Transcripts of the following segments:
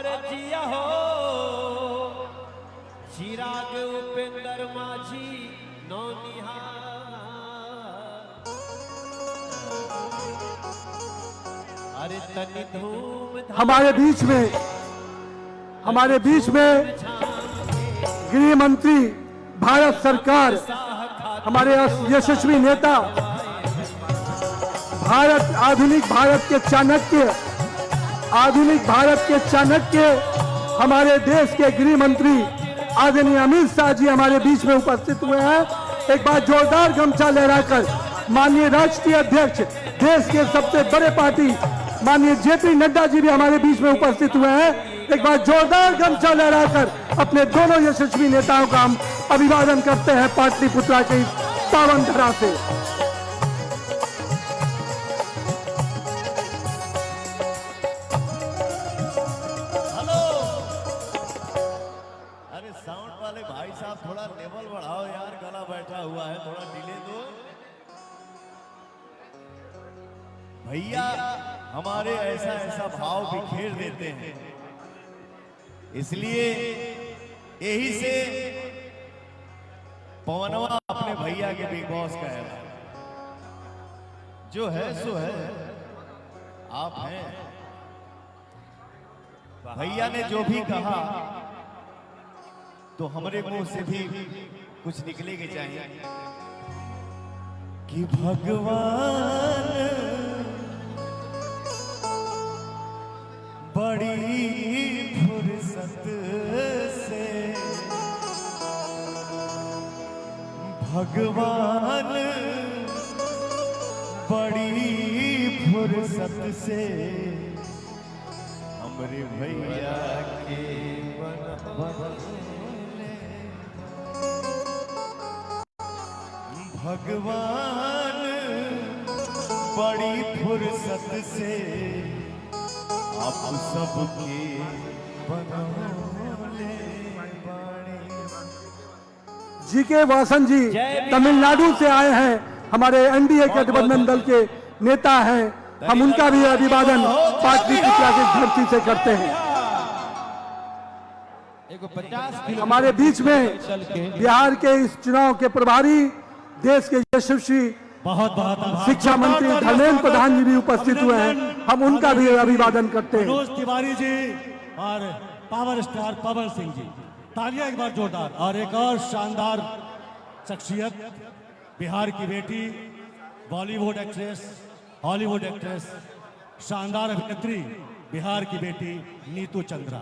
अरे जिया हो चिराग उपेंद्र माझी नौनिहाल। अरे तनी धूम हमारे बीच में गृह मंत्री भारत सरकार, हमारे यशस्वी नेता, आधुनिक भारत के चाणक्य हमारे देश के गृह मंत्री आदरणीय अमित शाह जी हमारे बीच में उपस्थित हुए हैं। एक बार जोरदार गमछा लहराकर माननीय राष्ट्रीय अध्यक्ष, देश के सबसे बड़े पार्टी माननीय जेपी नड्डा जी भी हमारे बीच में उपस्थित हुए हैं। एक बार जोरदार गमछा लहराकर अपने दोनों यशस्वी नेताओं का हम अभिवादन करते हैं पाटलिपुत्रा की पावन धरा से। हेलो, अरे साउंड वाले भाई साहब थोड़ा लेवल बढ़ाओ यार, गला बैठा हुआ है, थोड़ा डिले दो। भैया हमारे ऐसा भाव बिखेर देते हैं, इसलिए यही से पवनवा अपने भैया के बिग बॉस का है, जो है सो है, आप हैं। भैया ने जो भी कहा तो हमारे मुंह से भी कुछ निकले के चाहिए कि भगवान बड़ी फुर्सत से, भगवान बड़ी फुर्सत से हमरे भैया के भगवान बड़ी फुर्सत से आप सबके बनौले जी के वासन जी तमिलनाडु से आए हैं, हमारे एनडीए के गठबंधन दल के नेता हैं। हम उनका भी अभिवादन पाटलिपुत्रा की धरती से करते हैं। हमारे बीच में बिहार के इस चुनाव के प्रभारी, देश के यशस्वी शिक्षा मंत्री धर्मेंद्र प्रधान जी भी उपस्थित हुए हैं। हम उनका भी अभिवादन करते हैं। मनोज तिवारी जी और पावर स्टार पवन सिंह जी, तालियां एक बार जोरदार। और एक और शानदार शख्सियत, बिहार की बेटी, बॉलीवुड एक्ट्रेस, हॉलीवुड एक्ट्रेस, शानदार अभिनेत्री, बिहार की बेटी नीतू चंद्रा।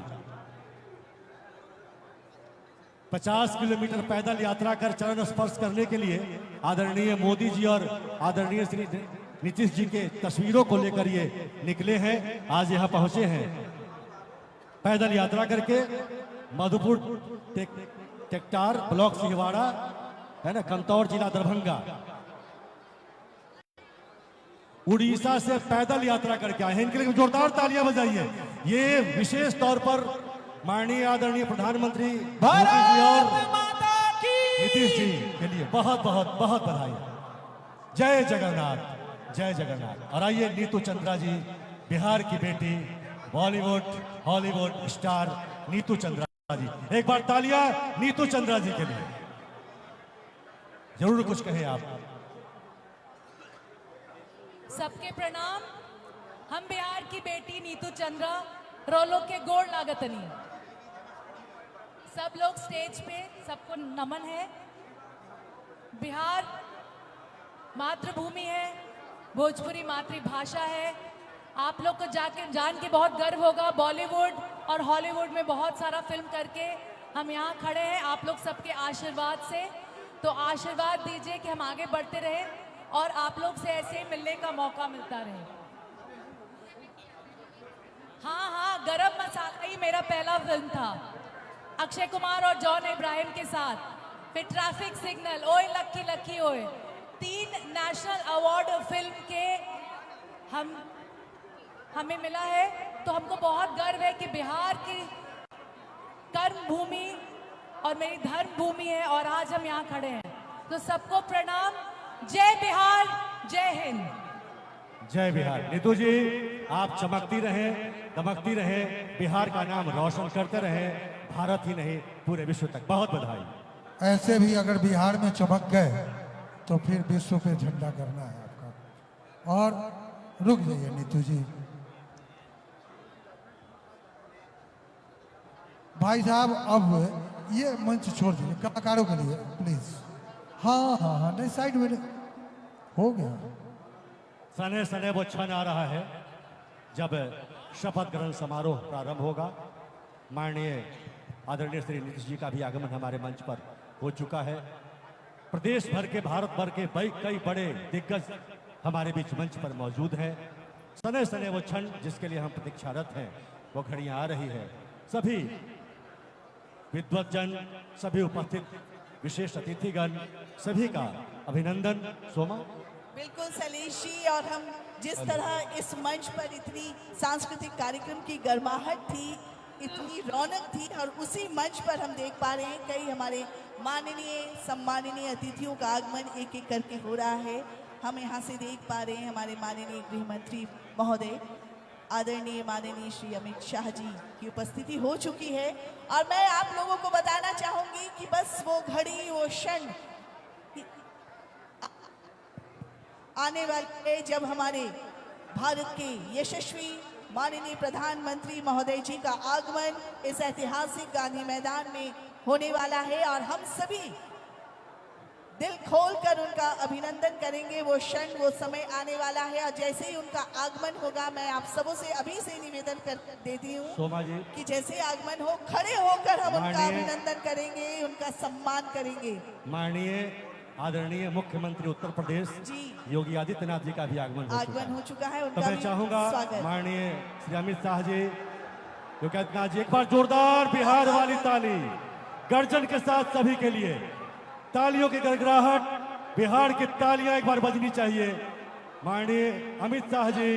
50 किलोमीटर पैदल यात्रा कर चरण स्पर्श करने के लिए आदरणीय मोदी जी और आदरणीय श्री नीतीश जी के तस्वीरों को लेकर ये निकले हैं, आज यहाँ पहुंचे हैं। पैदल यात्रा करके मधुपुर टेक्टार ब्लॉक सिंहवाड़ा है ना, कंतौर जिला दरभंगा, उड़ीसा से पैदल यात्रा करके आए हैं। इनके लिए जोरदार तालियां बजाइए। ये विशेष तौर पर माननीय आदरणीय प्रधानमंत्री मोदी जी और नीतीश जी के लिए बहुत बहुत बहुत बधाई। जय जगन्नाथ, जय जगन्नाथ। और आइए नीतू चंद्रा जी, बिहार की बेटी, बॉलीवुड हॉलीवुड स्टार नीतू चंद्रा जी, एक बार तालियां नीतू चंद्रा जी के लिए। जरूर कुछ कहें आप। सबके प्रणाम। हम बिहार की बेटी नीतू चंद्रा रोलो के गोड़ लागतनी। सब लोग स्टेज पे, सबको नमन है। बिहार मातृभूमि है, भोजपुरी मातृभाषा है। आप लोग को जान के बहुत गर्व होगा। बॉलीवुड और हॉलीवुड में बहुत सारा फिल्म करके हम यहाँ खड़े हैं आप लोग सबके आशीर्वाद से। तो आशीर्वाद दीजिए कि हम आगे बढ़ते रहे और आप लोग से ऐसे ही मिलने का मौका मिलता रहे। हाँ, गरम मसाला ही मेरा पहला फिल्म था, अक्षय कुमार और जॉन इब्राहिम के साथ। फिर ट्रैफिक सिग्नल, ओए लक्की लक्की ओए, 3 नेशनल अवार्ड फिल्म के हमें मिला है। तो हमको बहुत गर्व है कि बिहार की कर्म भूमि और मेरी धर्म भूमि है और आज हम यहाँ खड़े हैं। तो सबको प्रणाम। जय बिहार, जय हिंद। जय बिहार। नीतू जी आप चमकती रहें, दमकती रहें, बिहार का नाम रोशन करते रहें, भारत ही नहीं पूरे विश्व तक। बहुत बधाई। ऐसे भी अगर बिहार में चमक गए तो फिर विश्व पे झंडा करना है आपका। और रुक जाइए नीतू जी, भाई साहब अब ये मंच छोड़ दीजिए कलाकारों के लिए प्लीज। हाँ हाँ हाँ, नहीं साइड में हो गया। सने सने वो क्षण आ रहा है जब शपथ ग्रहण समारोह प्रारंभ होगा। माननीय आदरणीय श्री नीतीश जी का भी आगमन हमारे मंच पर हो चुका है। प्रदेश भर के, भारत भर के कई बड़े दिग्गज हमारे बीच मंच पर मौजूद हैं। सने सने वो क्षण जिसके लिए हम प्रतीक्षारत हैं, वो घड़ियां आ रही है। सभी विद्वतजन, सभी उपस्थित विशेष अतिथिगण, सभी का अभिनंदन। सोमा। बिल्कुल सलेश जी, और हम जिस तरह इस मंच पर इतनी सांस्कृतिक कार्यक्रम की गर्माहट थी, इतनी रौनक थी, और उसी मंच पर हम देख पा रहे हैं कई हमारे माननीय सम्माननीय अतिथियों का आगमन एक एक करके हो रहा है। हम यहाँ से देख पा रहे हैं हमारे माननीय गृह मंत्री महोदय आदरणीय माननीय श्री अमित शाह जी की उपस्थिति हो चुकी है। और मैं आप लोगों को बताना चाहूंगी कि बस वो घड़ी, वो क्षण आने वाले है जब हमारे भारत के यशस्वी माननीय प्रधानमंत्री महोदय जी का आगमन इस ऐतिहासिक गांधी मैदान में होने वाला है, और हम सभी दिल खोलकर उनका अभिनंदन करेंगे। वो क्षण, वो समय आने वाला है, और जैसे ही उनका आगमन होगा, मैं आप सबों से अभी से निवेदन कर देती हूँ सोमा जी कि जैसे आगमन हो, खड़े होकर हम उनका अभिनंदन करेंगे, उनका सम्मान करेंगे। माननीय आदरणीय मुख्यमंत्री उत्तर प्रदेश जी योगी आदित्यनाथ जी का भी आगमन हो चुका है। तो उनका मैं भी चाहूंगा स्वागत। माननीय श्री अमित शाह जी, योगी आदित्यनाथ जी, एक बार जोरदार बिहार वाली ताली गर्जन के साथ सभी के लिए। तालियों की गड़गड़ाहट, बिहार की तालियां एक बार बजनी चाहिए। माननीय अमित शाह जी,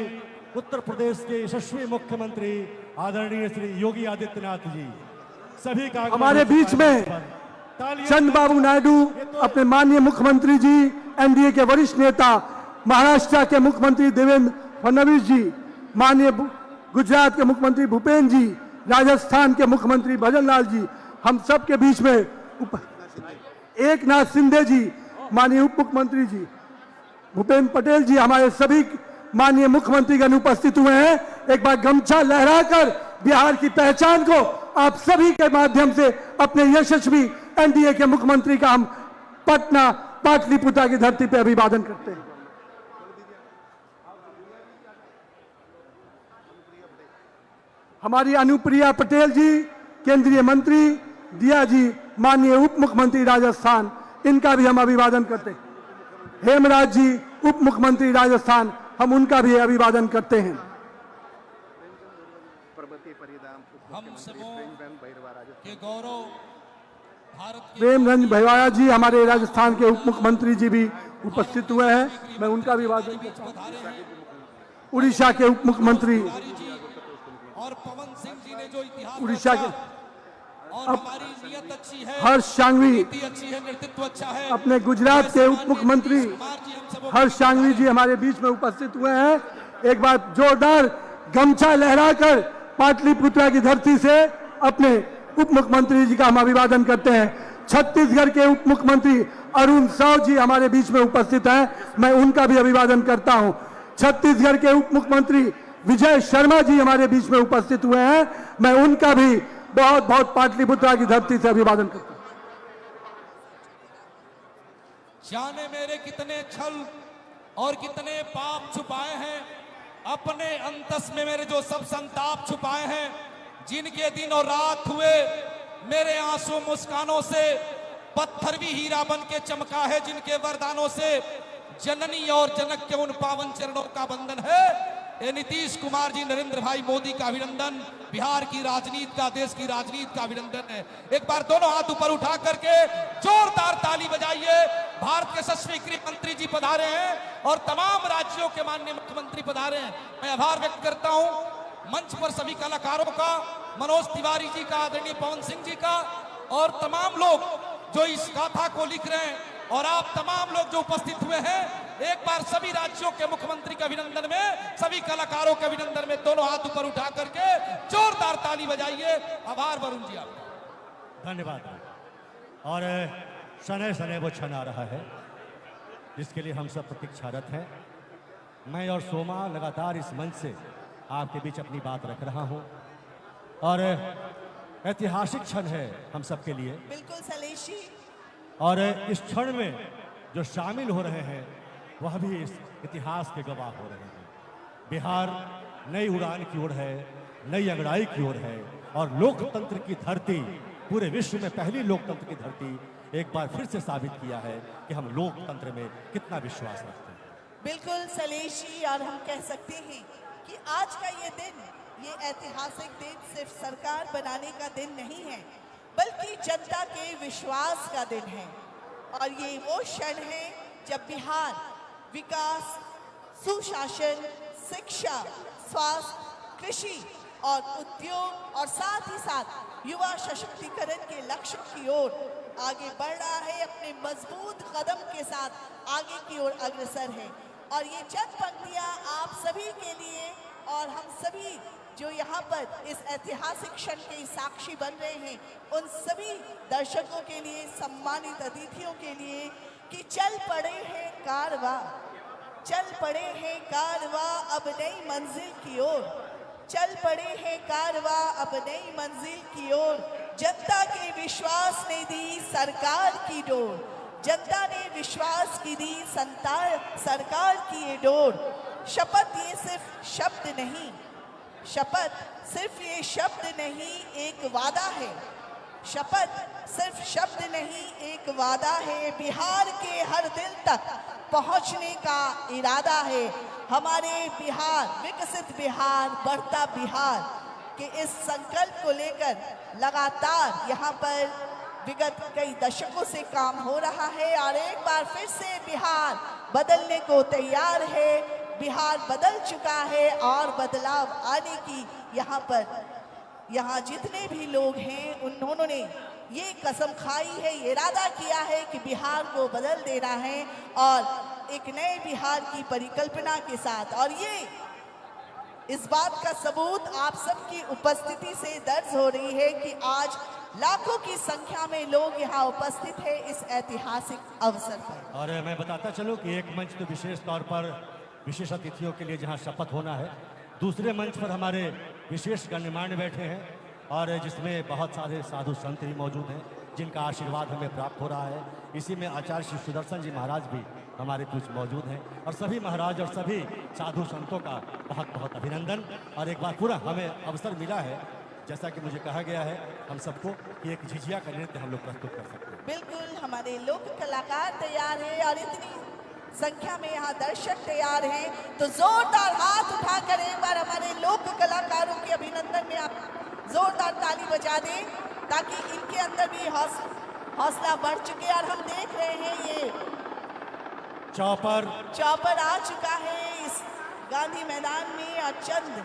उत्तर प्रदेश के यशस्वी मुख्यमंत्री आदरणीय श्री योगी आदित्यनाथ जी, सभी का हमारे बीच में चंद्रबाबू नायडू, अपने माननीय मुख्यमंत्री जी, एनडीए के वरिष्ठ नेता, महाराष्ट्र के मुख्यमंत्री देवेंद्र फडणवीस जी, माननीय गुजरात के मुख्यमंत्री भूपेन्द्र जी, राजस्थान के मुख्यमंत्री भजनलाल जी, हम सब के बीच में एक नाथ शिंदे जी, माननीय उप मुख्यमंत्री जी भूपेन्द्र पटेल जी, हमारे सभी माननीय मुख्यमंत्रीगण उपस्थित हुए हैं। एक बार गमछा लहराकर बिहार की पहचान को आप सभी के माध्यम से अपने यशस्वी एनडीए के मुख्यमंत्री का हम पटना पाटलिपुत्र की धरती पर अभिवादन करते हैं। हमारी अनुप्रिया पटेल जी, केंद्रीय मंत्री, दिया जी, माननीय उप मुख्यमंत्री राजस्थान, इनका भी हम अभिवादन करते हैं। हेमराज जी, उप मुख्यमंत्री राजस्थान, हम उनका भी अभिवादन करते हैं। हम सबों के गौरव भारत के प्रेमरंज भैवाया जी, हमारे राजस्थान के उप मुख्यमंत्री जी भी उपस्थित हुए हैं, मैं उनका अभिवादन करता हूं। उड़ीसा के उप मुख्यमंत्री और पवन सिंह जी ने जो इतिहास उड़ीसा के और हमारी नियत अच्छी है, हर्ष सांघवी, नीति अच्छी है, नेतृत्व अच्छा है। अपने गुजरात के उप मुख्यमंत्री हर्ष सांघवी जी हमारे बीच में उपस्थित हुए हैं। एक बार जोरदार गमछा लहराकर पाटलिपुत्र की धरती से अपने उप मुख्यमंत्री जी का हम अभिवादन करते हैं। छत्तीसगढ़ के उप मुख्यमंत्री अरुण साव जी हमारे बीच में उपस्थित हैं, मैं उनका भी अभिवादन करता हूं। छत्तीसगढ़ के उप मुख्यमंत्री विजय शर्मा जी हमारे बीच में उपस्थित हुए हैं, मैं उनका भी बहुत बहुत पाटलिपुत्र की धरती से अभिवादन करता हूं। जाने मेरे कितने छल और कितने पाप छुपाए हैं, अपने अंतस में मेरे जो सब संताप छुपाए हैं, जिनके दिन और रात हुए मेरे आंसू मुस्कानों से, पत्थर भी हीरा बन के चमका है जिनके वरदानों से, जननी और जनक के उन पावन चरणों का बंधन है। ये नीतीश कुमार जी, नरेंद्र भाई मोदी का अभिनंदन, बिहार की राजनीति का, देश की राजनीति का अभिनंदन है। एक बार दोनों हाथ ऊपर उठा करके जोरदार ताली बजाइए। भारत के यशस्वी गृह मंत्री जी पधारे हैं और तमाम राज्यों के माननीय मुख्यमंत्री पधारे हैं। मैं आभार व्यक्त करता हूं मंच पर सभी कलाकारों का, मनोज तिवारी जी का, आदरणीय पवन सिंह जी का, और तमाम लोग जो इस गाथा को लिख रहे हैं, और आप तमाम लोग जो उपस्थित हुए हैं। एक बार सभी राज्यों के मुख्यमंत्री के अभिनंदन में, सभी कलाकारों के अभिनंदन में दोनों हाथ ऊपर उठा करके जोरदार ताली बजाइए। आभार वरुण जी आपका। धन्यवाद। और शनै शनै वो क्षण आ रहा है जिसके लिए हम सब प्रतीक्षारत हैं। मैं और सोमा लगातार इस मंच से आपके बीच अपनी बात रख रहा हूं और ऐतिहासिक क्षण है हम सब के लिए। बिल्कुल सलेश जी। और इस क्षण में जो शामिल हो रहे हैं वह भी इस इतिहास के गवाह हो रहे हैं। बिहार नई उड़ान की ओर है, नई अंगड़ाई की ओर है और लोकतंत्र की धरती, पूरे विश्व में पहली लोकतंत्र की धरती एक बार फिर से साबित किया है कि हम लोकतंत्र में कितना विश्वास रखते हैं। बिल्कुल सलेश जी। और हम कह सकते हैं कि आज का ये दिन, ये ऐतिहासिक दिन सिर्फ सरकार बनाने का दिन नहीं है, बल्कि जनता के विश्वास का दिन है। और ये वो क्षण है जब बिहार विकास, सुशासन, शिक्षा, स्वास्थ्य, कृषि और उद्योग और साथ ही साथ युवा सशक्तिकरण के लक्ष्य की ओर आगे बढ़ रहा है, अपने मजबूत कदम के साथ आगे की ओर अग्रसर है। और ये चंद पंक्तियां आप सभी के लिए और हम सभी जो यहाँ पर इस ऐतिहासिक क्षण के साक्षी बन रहे हैं, उन सभी दर्शकों के लिए, सम्मानित अतिथियों के लिए कि चल पड़े हैं कारवां, चल पड़े हैं कारवां अब नई मंजिल की ओर, चल पड़े हैं कारवां अब नई मंजिल की ओर। जनता के विश्वास ने दी सरकार की डोर, जनता ने विश्वास की दी सरकार की ये डोर। शपथ ये सिर्फ शब्द नहीं, शपथ सिर्फ ये शब्द नहीं एक वादा है, शपथ सिर्फ शब्द नहीं एक वादा है। बिहार के हर दिल तक पहुंचने का इरादा है। हमारे बिहार, विकसित बिहार, बढ़ता बिहार के इस संकल्प को लेकर लगातार यहाँ पर विगत कई दशकों से काम हो रहा है और एक बार फिर से बिहार बदलने को तैयार है। बिहार बदल चुका है और बदलाव आने की यहाँ जितने भी लोग हैं उन्होंने ये कसम खाई है, ये इरादा किया है कि बिहार को बदल देना है और एक नए बिहार की परिकल्पना के साथ। और ये इस बात का सबूत आप सबकी उपस्थिति से दर्ज हो रही है कि आज लाखों की संख्या में लोग यहाँ उपस्थित हैं इस ऐतिहासिक अवसर पर। और मैं बताता चलूं कि एक मंच तो विशेष तौर पर विशेष अतिथियों के लिए जहां शपथ होना है, दूसरे मंच पर हमारे विशेष गण्यमान्य बैठे हैं और जिसमें बहुत सारे साधु संत भी मौजूद हैं जिनका आशीर्वाद हमें प्राप्त हो रहा है। इसी में आचार्य श्री सुदर्शन जी महाराज भी हमारे कुछ मौजूद हैं और सभी महाराज और सभी साधु संतों का बहुत बहुत अभिनंदन। और एक बार पूरा हमें अवसर मिला है, जैसा कि मुझे कहा गया है हम सबको, कि एक झिझिया का नृत्य हम लोग प्रस्तुत कर सकते हैं। बिल्कुल, हमारे लोक कलाकार तैयार हैं और इतनी संख्या में यहाँ दर्शक तैयार हैं, तो जोरदार हाथ उठाकर एक बार हमारे लोक कलाकारों के अभिनंदन में आप जोरदार ताली बजा दें ताकि इनके अंदर भी हौसला बढ़ चुके। और हम देख रहे हैं ये चौपर आ चुका है इस गांधी मैदान में और चंद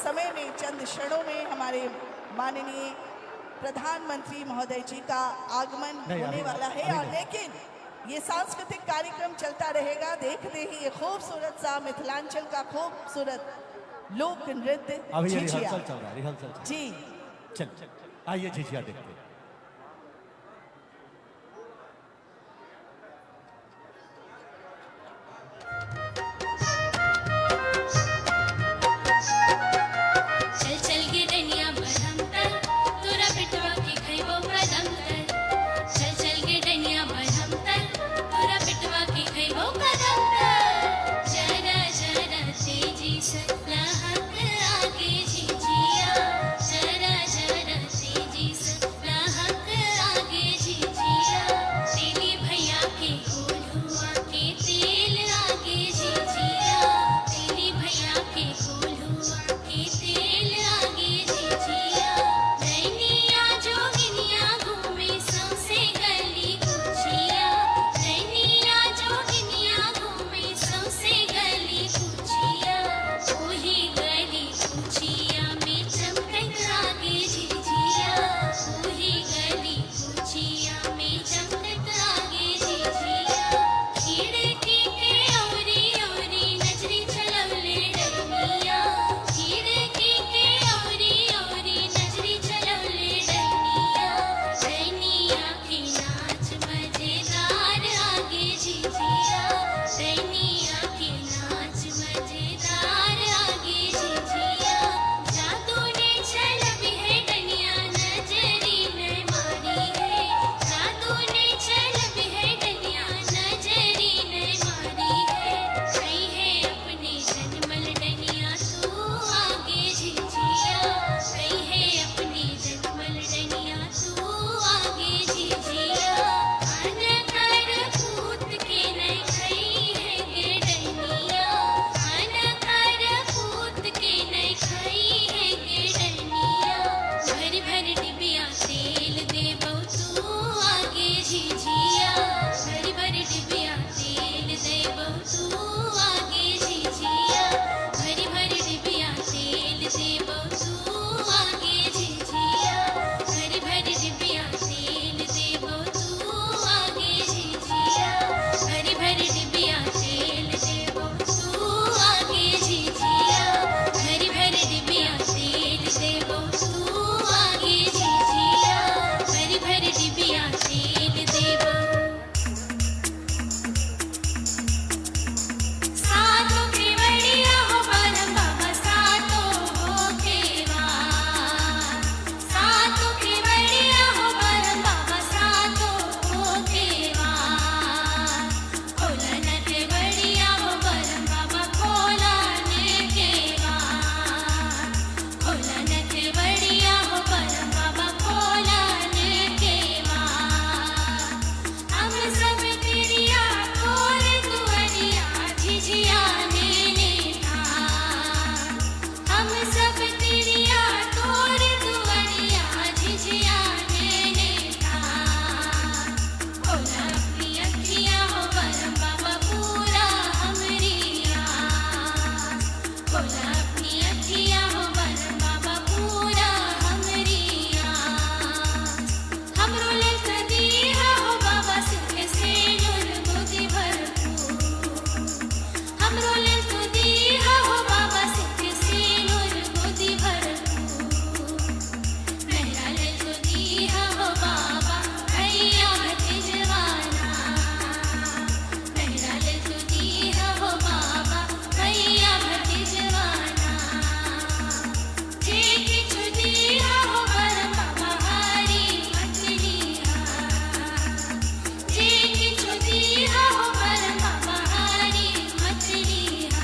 समय में, चंद क्षणों में हमारे माननीय प्रधानमंत्री महोदय जी का आगमन होने वाला है। और लेकिन ये सांस्कृतिक कार्यक्रम चलता रहेगा। देखते ही ये खूबसूरत सा मिथिलांचल का खूबसूरत लोक नृत्य अभी ये झिझिया। रिहर्सल चल रहा है, रिहर्सल चल जी चल आइए झिझिया देखते हैं। चल चल गे डनिया बरहम तर तोरा पिटवा के खैबो कदम तर, चल चल गे डनिया बरहम तर तोरा पिटवा के खैबो कदम तर। जरा जरा तेजी से लहक आगे झिझिया, जरा जरा तेजी से देवो तू आगे झिझिया भरी भरी डिबिया तेल देवो तू आगे झिझिया भरी भरी डिबिया तेल देवो तू आगे झिझिया भरी भरी डिबिया तेल देवो तू आगे झिझिया भरी भरी डिबिया तेल देवो सातो केवड़िया हो परम बाबा सातो हो केवार सातो केवड़िया हो परम बाबा सातो हो केवार खोलन केवड़िया हो परम बाबा खोलन केवार खोलन केवड़िया हो परम बाबा खोलन केवार हम सब तेरिया खोल दुआरिया झिझिया लेने थार हम सब तेरिया खोल दुआरिया झिझिया लेने थार खोला अपनी अखियाँ हो परम बाबा पूरा हमरी आस खोला अपनी अखियाँ हो परम बाबा पूरा हमरी आस हमरो ले सदीहा हो बाबा सिर से नूर मोती भरपूर हमरो ले सदीहा हो बाबा सिर से नूर मोती भरपूर मेरा ले सदीहा हो बाबा भैया भतीजवाना मेरा ले सदीहा हो बाबा भैया भतीजवाना जे किछु दीहा हो परम बाबा हारी मछलिया जे किछु दीहा हो परम बाबा हारी मछलिया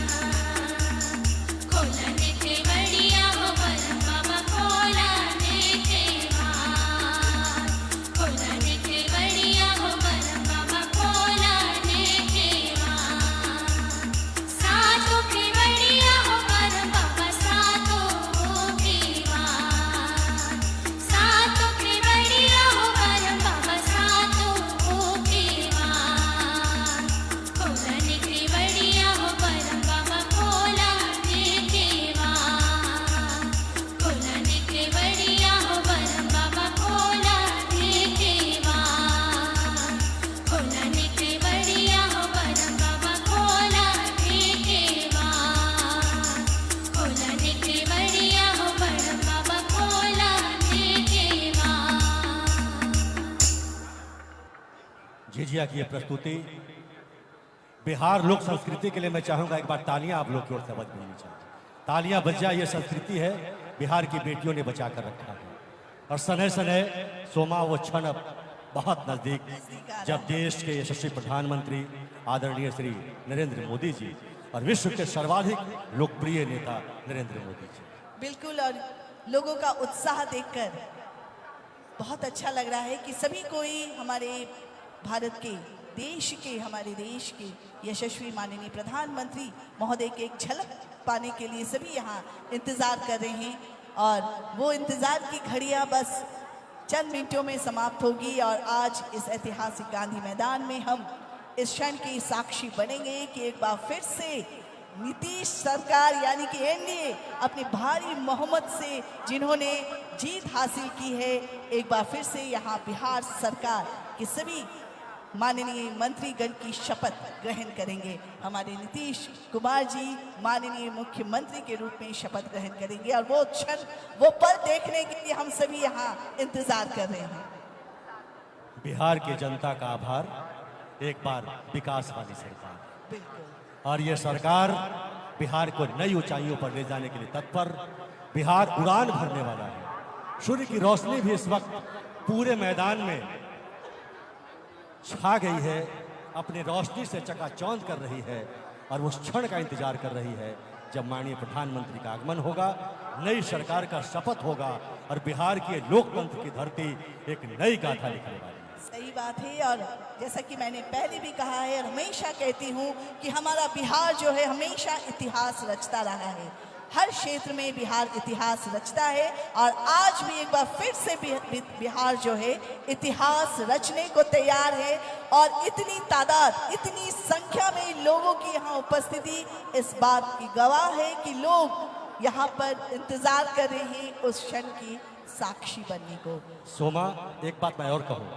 खोलन केवड़िया हो परम बाबा खोलन केवार खोलन केवड़िया हो परम बाबा खोलन केवार सातो केवड़िया हो परम बाबा सातो हो केवार सातो केवड़िया हो परम बाबा सातो हो केवार खोलन केवड़िया हो परम बाबा खोलन केवार खोलन केवड़िया हो परम बाबा खोलन केवार खोलन केवड़िया हो परम बाबा खोलन केवार खोलन केवड़िया हो परम बाबा खोलन केवार झिझिया की ये प्रस्तुति बिहार लोक संस्कृति के लिए मैं चाहूंगा एक बार तालियां आप लोग की ओर से बज मिलनी चाहिए। तालियां बज जाए, ये संस्कृति है बिहार की बेटियों ने बचा कर रखा है। और सने सने सोमा वो क्षण अब बहुत नजदीक जब देश के यशस्वी प्रधानमंत्री आदरणीय श्री नरेंद्र मोदी जी और विश्व के सर्वाधिक लोकप्रिय नेता नरेंद्र मोदी जी बिल्कुल। और लोगों का उत्साह देखकर बहुत अच्छा लग रहा है कि सभी कोई हमारे भारत के हमारे देश के यशस्वी माननीय प्रधानमंत्री महोदय के एक झलक पाने के लिए सभी यहाँ इंतजार कर रहे हैं। और वो इंतजार की घड़ियाँ बस चंद मिनटों में समाप्त होगी और आज इस ऐतिहासिक गांधी मैदान में हम इस क्षण की साक्षी बनेंगे कि एक बार फिर से नीतीश सरकार यानी कि एनडीए अपनी भारी बहुमत से जिन्होंने जीत हासिल की है, एक बार फिर से यहाँ बिहार सरकार के सभी माननीय मंत्रीगण की शपथ ग्रहण करेंगे। हमारे नीतीश कुमार जी माननीय मुख्यमंत्री के रूप में शपथ ग्रहण करेंगे और वो क्षण वो पल देखने के लिए हम सभी यहाँ इंतजार कर रहे हैं। बिहार की जनता का आभार, एक बार विकास वाली सरकार, बिल्कुल। और ये सरकार बिहार को नई ऊंचाइयों पर ले जाने के लिए तत्पर। बिहार उड़ान भरने वाला है। सूर्य की रोशनी भी इस वक्त पूरे मैदान में छा गई है, अपनी रोशनी से चकाचौंध कर रही है और उस क्षण का इंतजार कर रही है जब माननीय प्रधानमंत्री का आगमन होगा, नई सरकार का शपथ होगा और बिहार की लोकतंत्र की धरती एक नई गाथा लिखने वाली है। सही बात है। और जैसा कि मैंने पहले भी कहा है और हमेशा कहती हूँ कि हमारा बिहार जो है हमेशा इतिहास रचता रहा है। हर क्षेत्र में बिहार इतिहास रचता है और आज भी एक बार फिर से बिहार जो है इतिहास रचने को तैयार है। और इतनी तादाद, इतनी संख्या में लोगों की यहाँ उपस्थिति इस बात की गवाह है कि लोग यहाँ पर इंतजार कर रहे हैं उस क्षण की साक्षी बनने को। सोमा, एक बात मैं और कहूँ,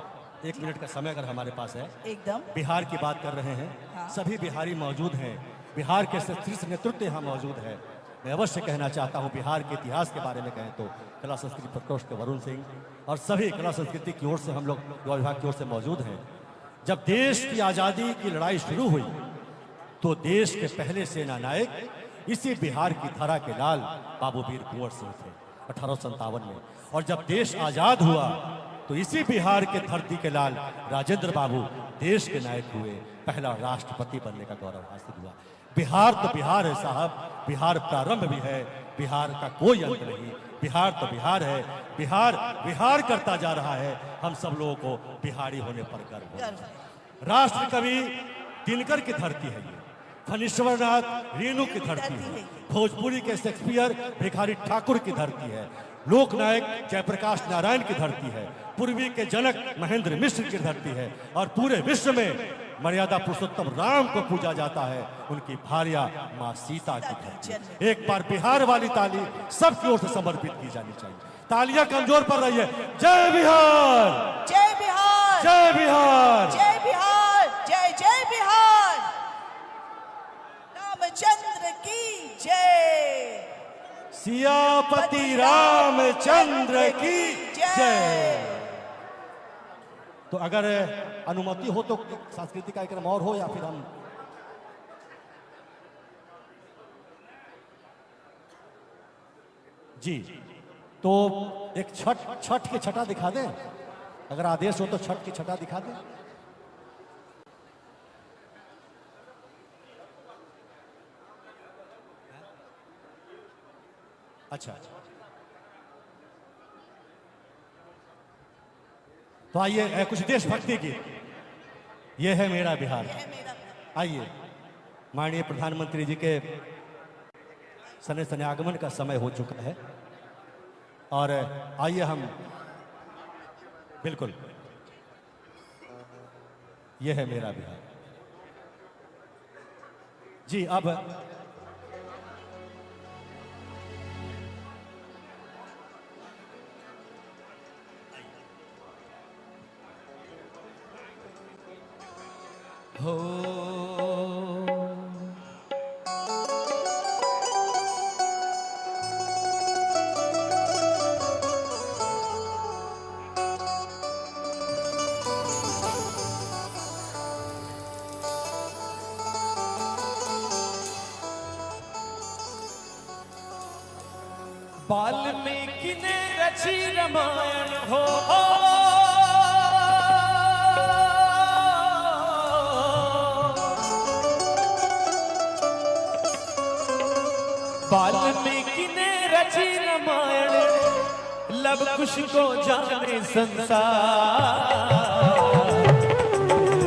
1 मिनट का समय अगर हमारे पास है। एकदम बिहार की बात कर रहे हैं, हाँ। सभी बिहारी मौजूद हैं, बिहार के शीर्ष नेतृत्व यहाँ मौजूद है। मैं अवश्य कहना चाहता हूँ, बिहार के इतिहास के बारे में कहें तो कला संस्कृति प्रकोष्ठ के वरुण सिंह और सभी कला संस्कृति की ओर से हम लोग युवा विभाग की ओर से मौजूद हैं। जब देश की आज़ादी की लड़ाई शुरू हुई तो देश के पहले सेना नायक इसी बिहार की धरा के लाल बाबू वीर कुंवर सिंह थे 1857 में, और जब देश आज़ाद हुआ तो इसी बिहार के धरती के लाल राजेंद्र बाबू देश के नायक हुए, पहला राष्ट्रपति बनने का गौरव हासिल हुआ। बिहार तो बिहार है साहब, बिहार प्रारंभ भी है, बिहार का कोई अंत नहीं। बिहार तो बिहार है, बिहार विहार करता जा रहा है। हम सब लोगों को बिहारी होने पर गर्व है। राष्ट्र कवि दिनकर की धरती है ये, फणीश्वर नाथ रेणु की धरती है, भोजपुरी के शेक्सपियर भिखारी ठाकुर की धरती है, लोकनायक जयप्रकाश नारायण की धरती है, पूर्वी के जनक महेंद्र मिश्र की धरती है, और पूरे विश्व में मर्यादा पुरुषोत्तम राम को पूजा जाता है, उनकी भार्या माँ सीता की धरती। एक बार बिहार वाली ताली सबकी ओर से समर्पित की जानी चाहिए। तालियां कमजोर पड़ रही है। जय बिहार, जय बिहार, जय बिहार, जय बिहार, जय जय बिहार। रामचंद्र की जय, सियापति रामचंद्र की जय। तो अगर अनुमति हो तो सांस्कृतिक कार्यक्रम और हो, या फिर हम जी, तो एक छठ की छटा दिखा दें, अगर आदेश हो तो छठ की छटा दिखा दें। अच्छा, तो आइए कुछ देशभक्ति की। यह है मेरा बिहार। आइए, माननीय प्रधानमंत्री जी के सने सने आगमन का समय हो चुका है, और आइए हम बिल्कुल, यह है मेरा बिहार जी। अब वाल्मीकि ने रची रामायण हो, वाल्मीकि ने रची रामायण, लब कुश को जाने संसार।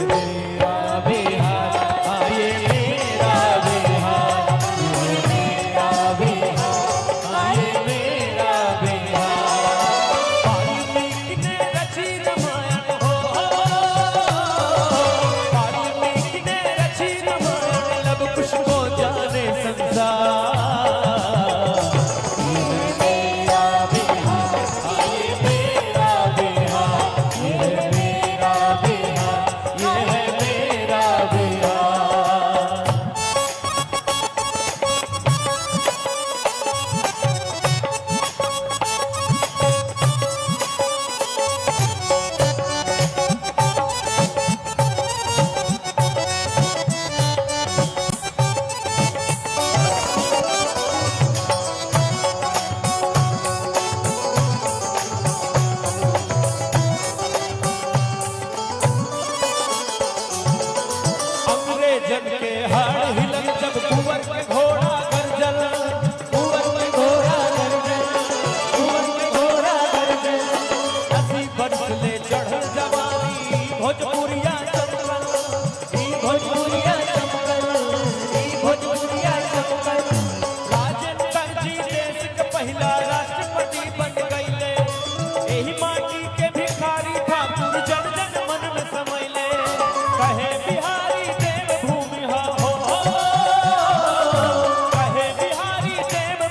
मेरा बिहार, आये मेरा बिहार, मेरा बिहार, आये मेरा बिहार। वाल्मीकि ने रची रामायण हो, वाल्मीकि ने रची रामायण, लब कुश को जाने संसार।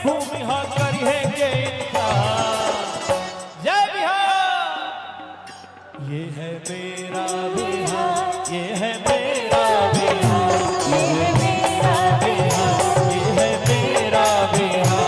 भूमि ये है मेरा बिहार, ये है मेरा बिहार, ये है मेरा बिहार, ये है मेरा बिहार।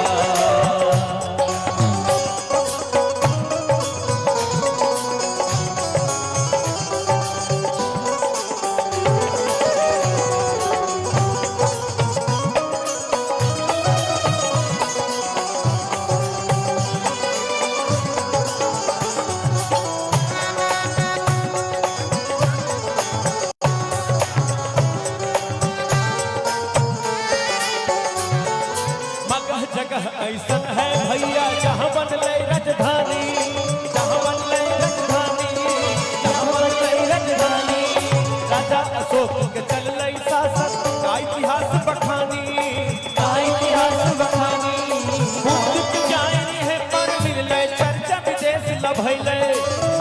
मगह जगह ऐसन है भैया जहाँ बनले राजधानी, जहाँ बनले राजधानी, जहाँ बनले राजधानी। राजा अशोक के चलले शासन का इतिहास बखानी, का इतिहास बखानी। बुद्ध ज्ञानी है पर मिलले चर्चा विदेश लभैले,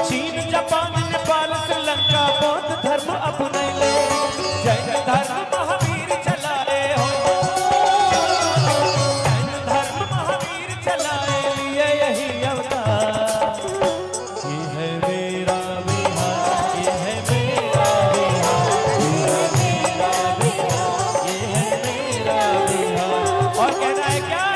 चीन जापान नेपाल श्रीलंका बौद्ध धर्म अपनैले। जैन धर्म महावीर चलाए हो, यही अवतार। ये है मेरा बिहार, ये है मेरा बिहार, ये है मेरा बिहार, ये है मेरा बिहार। और कहना है क्या?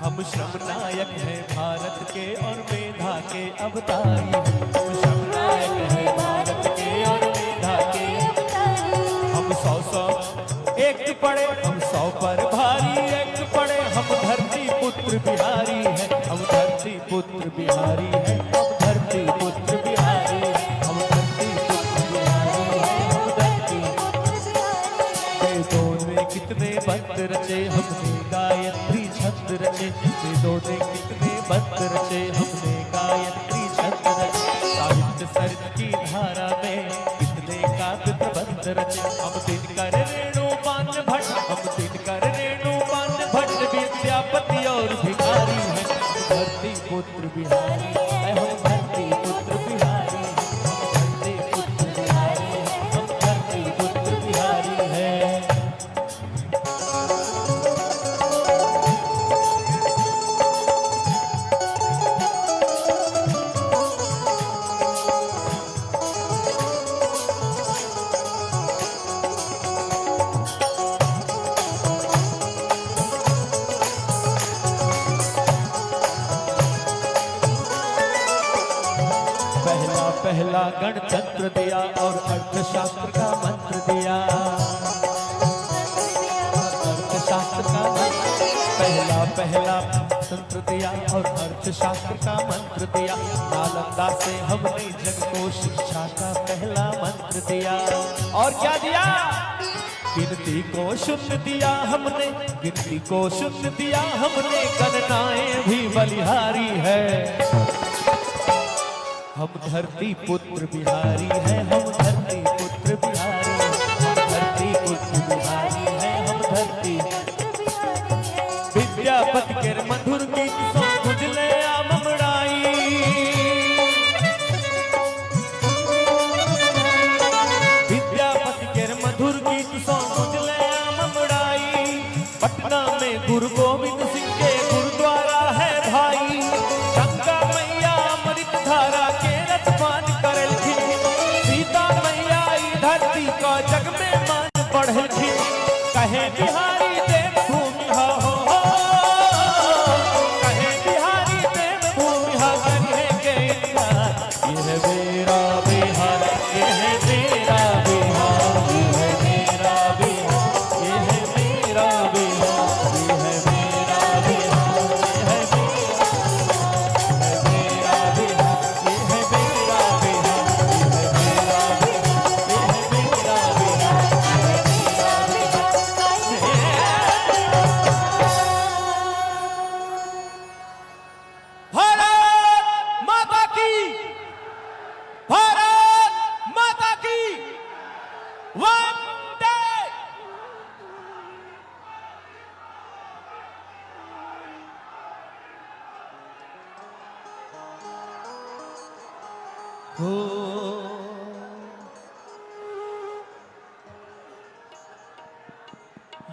हम श्रम नायक हैं भारत के और मेधा के अवतारी। हम श्रम नायक हैं भारत के और मेधा के अवतारी। हम 100 एक पड़े, हम 100 पर भारी एक पड़े। हम धरती पुत्र बिहारी है, हम धरती पुत्र बिहारी है, हम धरती पुत्र बिहारी है, हम धरती पुत्र बिहारी है, हम धरती पुत्र बिहारी है। वेदों में कितने मंत्र रचे हमने गायत्री छंद रचे, वेदों ने कितने मंत्र रचे हमने गायत्री छंद रचे। साहित्य सरित की धारा में कितने काव्य प्रबंध रचे। हम दिनकर रेणु पान भट्ट, हम दिनकर रेणु पान भट्ट विद्यापति और भिखारी है। धरती पुत्र बिहारी है, हम धरती पुत्र बिहारी है, हम धरती पुत्र बिहारी है, हम धरती पुत्र बिहारी है। पहला गणतंत्र दिया और अर्थशास्त्र का मंत्र दिया, अर्थशास्त्र का मंत्र। पहला तंत्र दिया और अर्थशास्त्र का मंत्र दिया। नालंदा से हमने जग को शिक्षा का पहला मंत्र दिया। और क्या दिया? गिनती को शून्य दिया हमने, गिनती को शून्य दिया हमने। गणनाएं भी बलिहारी है। हम धरती पुत्र बिहारी है, हम धरती पुत्र बिहारी है, हम धरती पुत्र बिहारी है, हम धरती पुत्र बिहारी है। विद्यापति के मधुर गीत सो गुजले आममड़ाई, विद्यापति के मधुर गीत सो गुजले आममड़ाई। पटना में गुरु गोविंद सिंह के गुरुद्वारा है भाई। गंगा मैया अमृत धारा के रतपान करलखिन, सीता मैया ई धरती का जग में मान बढ़लखिन। कहे बिहारी देव भूमि हा हो, कहे बिहारी देव भूमि हा करने के इनकार। ये है मेरा बिहार, ये है मेरा बिहार, ये है मेरा बिहार, ये है मेरा बिहार, ये है मेरा बिहार, ये है मेरा बिहार, ये है मेरा बिहार, ये है मेरा बिहार, ये है मेरा बिहार, ये है मेरा बिहार। भारत माता की, भारत माता की वंदे। हो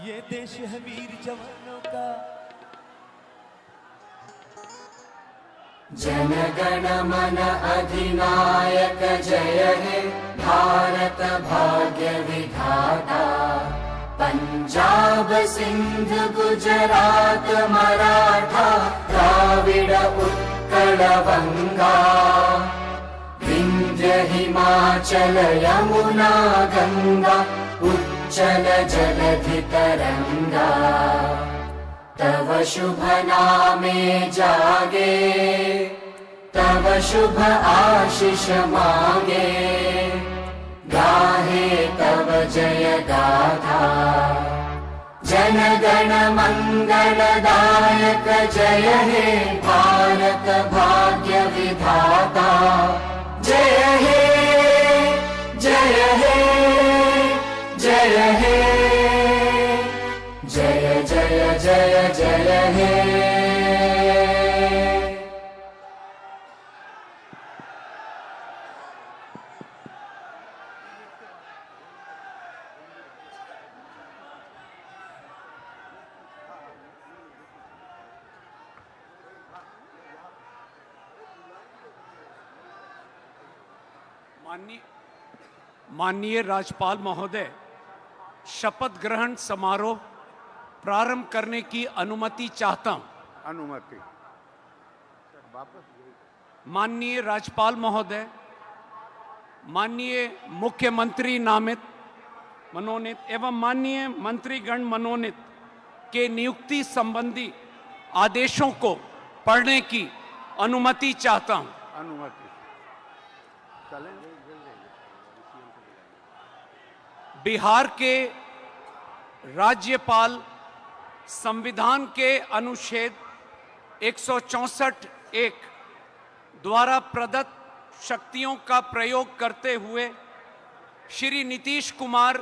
ये देश है वीर जवानों का, जनगण मन अधिनायक जय हे भारत भाग्य विधाता। पंजाब सिंध गुजरात मराठा द्राविड उत्कल बंगा। विंध्य हिमाचल यमुना गंगा उच्चल जलधि तरंगा। तव शुभ नामे जागे तव शुभ आशीष मांगे। गाहे तव जय गाथा जनगण मंगलदायक जय हे भारत भाग्य विधाता। जय हे जय हे जय हे जय जय जय जय हे। माननीय राज्यपाल महोदय, शपथ ग्रहण समारोह प्रारंभ करने की अनुमति चाहता हूं। अनुमति। माननीय राज्यपाल महोदय, माननीय मुख्यमंत्री नामित मनोनीत एवं माननीय मंत्रीगण मनोनीत के नियुक्ति संबंधी आदेशों को पढ़ने की अनुमति चाहता हूं। अनुमति। चलें। बिहार के राज्यपाल संविधान के अनुच्छेद 164(1) द्वारा प्रदत्त शक्तियों का प्रयोग करते हुए श्री नीतीश कुमार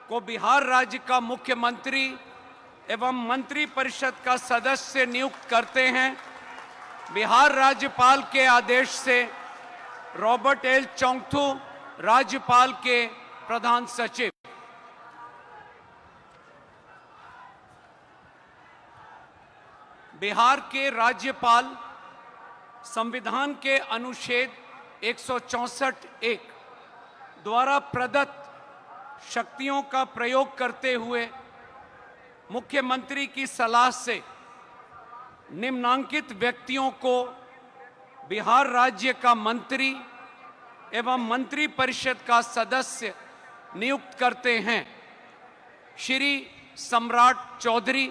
को बिहार राज्य का मुख्यमंत्री एवं मंत्रिपरिषद का सदस्य नियुक्त करते हैं। बिहार राज्यपाल के आदेश से रॉबर्ट एल चोंगथू राज्यपाल के प्रधान सचिव। बिहार के राज्यपाल संविधान के अनुच्छेद 164(1) द्वारा प्रदत्त शक्तियों का प्रयोग करते हुए मुख्यमंत्री की सलाह से निम्नांकित व्यक्तियों को बिहार राज्य का मंत्री एवं मंत्रिपरिषद का सदस्य नियुक्त करते हैं। श्री सम्राट चौधरी,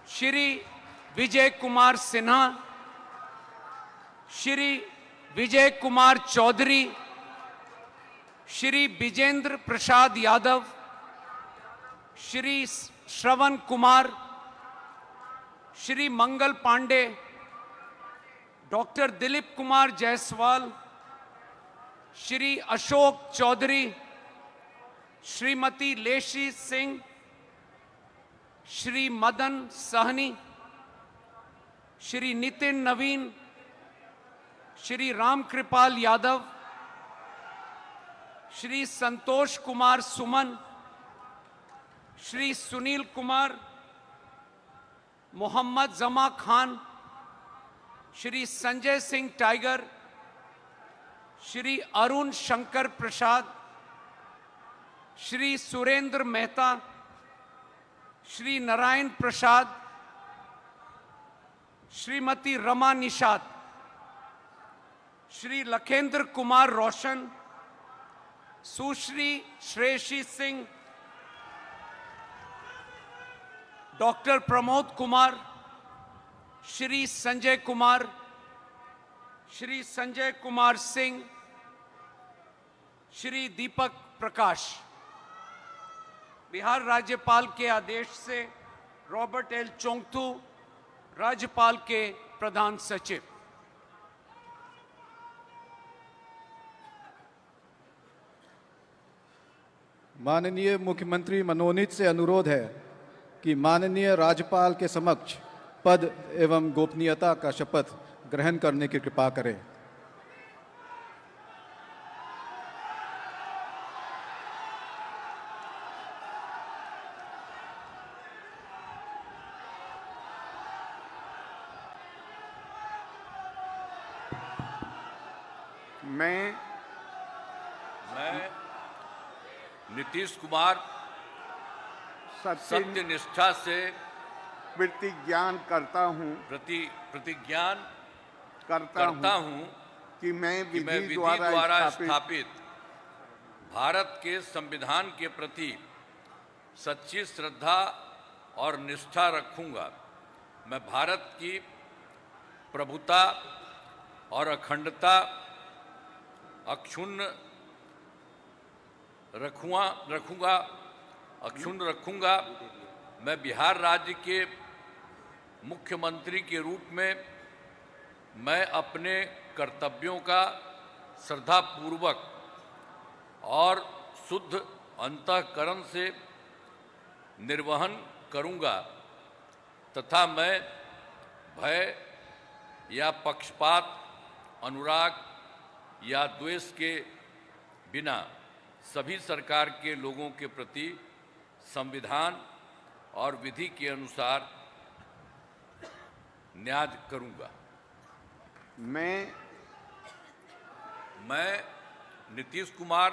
श्री विजय कुमार सिन्हा, श्री विजय कुमार चौधरी, श्री विजेंद्र प्रसाद यादव, श्री श्रवण कुमार, श्री मंगल पांडे, डॉक्टर दिलीप कुमार जायसवाल, श्री अशोक चौधरी, श्रीमती लेशी सिंह, श्री मदन सहनी, श्री नितिन नवीन, श्री रामकृपाल यादव, श्री संतोष कुमार सुमन, श्री सुनील कुमार, मोहम्मद जमा खान, श्री संजय सिंह टाइगर, श्री अरुण शंकर प्रसाद, श्री सुरेंद्र मेहता, श्री नारायण प्रसाद, श्रीमती रमा निषाद, श्री लखेंद्र कुमार रोशन, सुश्री श्रेयसी सिंह, डॉक्टर प्रमोद कुमार, श्री संजय कुमार, श्री संजय कुमार सिंह, श्री दीपक प्रकाश। बिहार राज्यपाल के आदेश से रॉबर्ट एल चोंगथू राज्यपाल के प्रधान सचिव। माननीय मुख्यमंत्री मनोनीत से अनुरोध है कि माननीय राज्यपाल के समक्ष पद एवं गोपनीयता का शपथ ग्रहण करने की कृपा करें। मैं नीतीश कुमार सत्य निष्ठा से प्रतिज्ञान करता हूँ करता हूँ कि मैं कि मैं विधि विधि द्वारा स्थापित स्थापित भारत के संविधान के प्रति सच्ची श्रद्धा और निष्ठा रखूंगा। मैं भारत की प्रभुता और अखंडता अक्षुण्ण रखूंगा। मैं बिहार राज्य के मुख्यमंत्री के रूप में मैं अपने कर्तव्यों का श्रद्धापूर्वक और शुद्ध अंतःकरण से निर्वहन करूंगा तथा मैं भय या पक्षपात, अनुराग या द्वेष के बिना सभी सरकार के लोगों के प्रति संविधान और विधि के अनुसार न्याय करूंगा। मैं नीतीश कुमार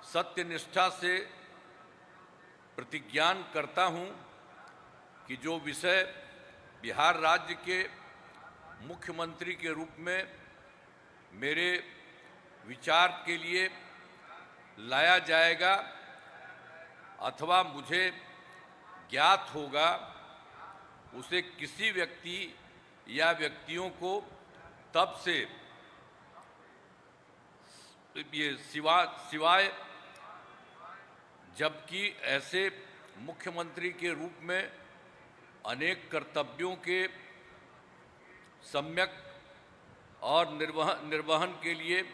सत्यनिष्ठा से प्रतिज्ञान करता हूं कि जो विषय बिहार राज्य के मुख्यमंत्री के रूप में मेरे विचार के लिए लाया जाएगा अथवा मुझे ज्ञात होगा, उसे किसी व्यक्ति या व्यक्तियों को तब से ये सिवाय जबकि ऐसे मुख्यमंत्री के रूप में अनेक कर्तव्यों के सम्यक और निर्वहन के लिए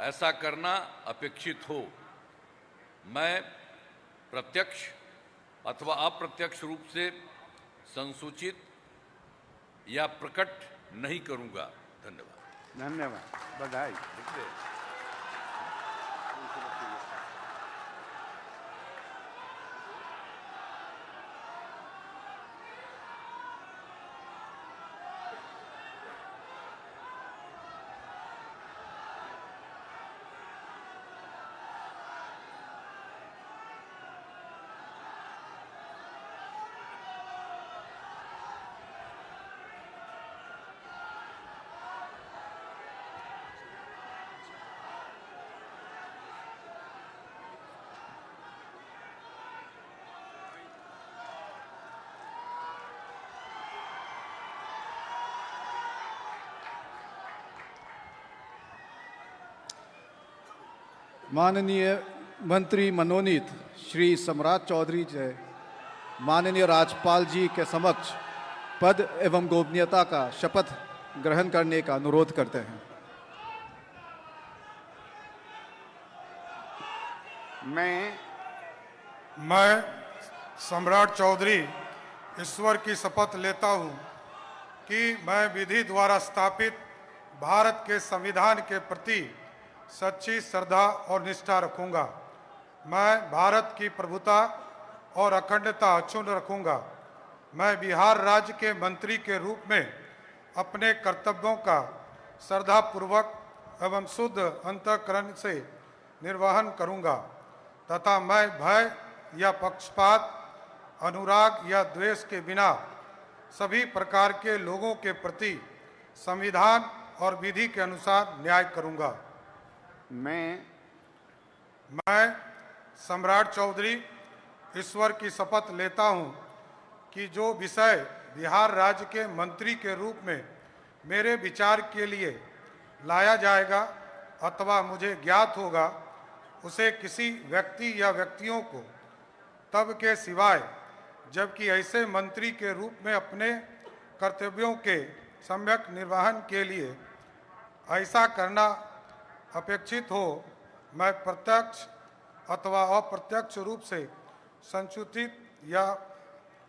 ऐसा करना अपेक्षित हो, मैं प्रत्यक्ष अथवा अप्रत्यक्ष रूप से संसूचित या प्रकट नहीं करूंगा। धन्यवाद, बधाई। माननीय मंत्री मनोनीत श्री सम्राट चौधरी जी माननीय राज्यपाल जी के समक्ष पद एवं गोपनीयता का शपथ ग्रहण करने का अनुरोध करते हैं। मैं सम्राट चौधरी ईश्वर की शपथ लेता हूं कि मैं विधि द्वारा स्थापित भारत के संविधान के प्रति सच्ची श्रद्धा और निष्ठा रखूंगा। मैं भारत की प्रभुता और अखंडता अक्षुण्ण रखूंगा। मैं बिहार राज्य के मंत्री के रूप में अपने कर्तव्यों का श्रद्धापूर्वक एवं शुद्ध अंतःकरण से निर्वहन करूंगा तथा मैं भय या पक्षपात, अनुराग या द्वेष के बिना सभी प्रकार के लोगों के प्रति संविधान और विधि के अनुसार न्याय करूंगा। मैं सम्राट चौधरी ईश्वर की शपथ लेता हूं कि जो विषय बिहार राज्य के मंत्री के रूप में मेरे विचार के लिए लाया जाएगा अथवा मुझे ज्ञात होगा, उसे किसी व्यक्ति या व्यक्तियों को तब के सिवाय जबकि ऐसे मंत्री के रूप में अपने कर्तव्यों के सम्यक निर्वहन के लिए ऐसा करना अपेक्षित हो, मैं प्रत्यक्ष अथवा अप्रत्यक्ष रूप से संसूचित या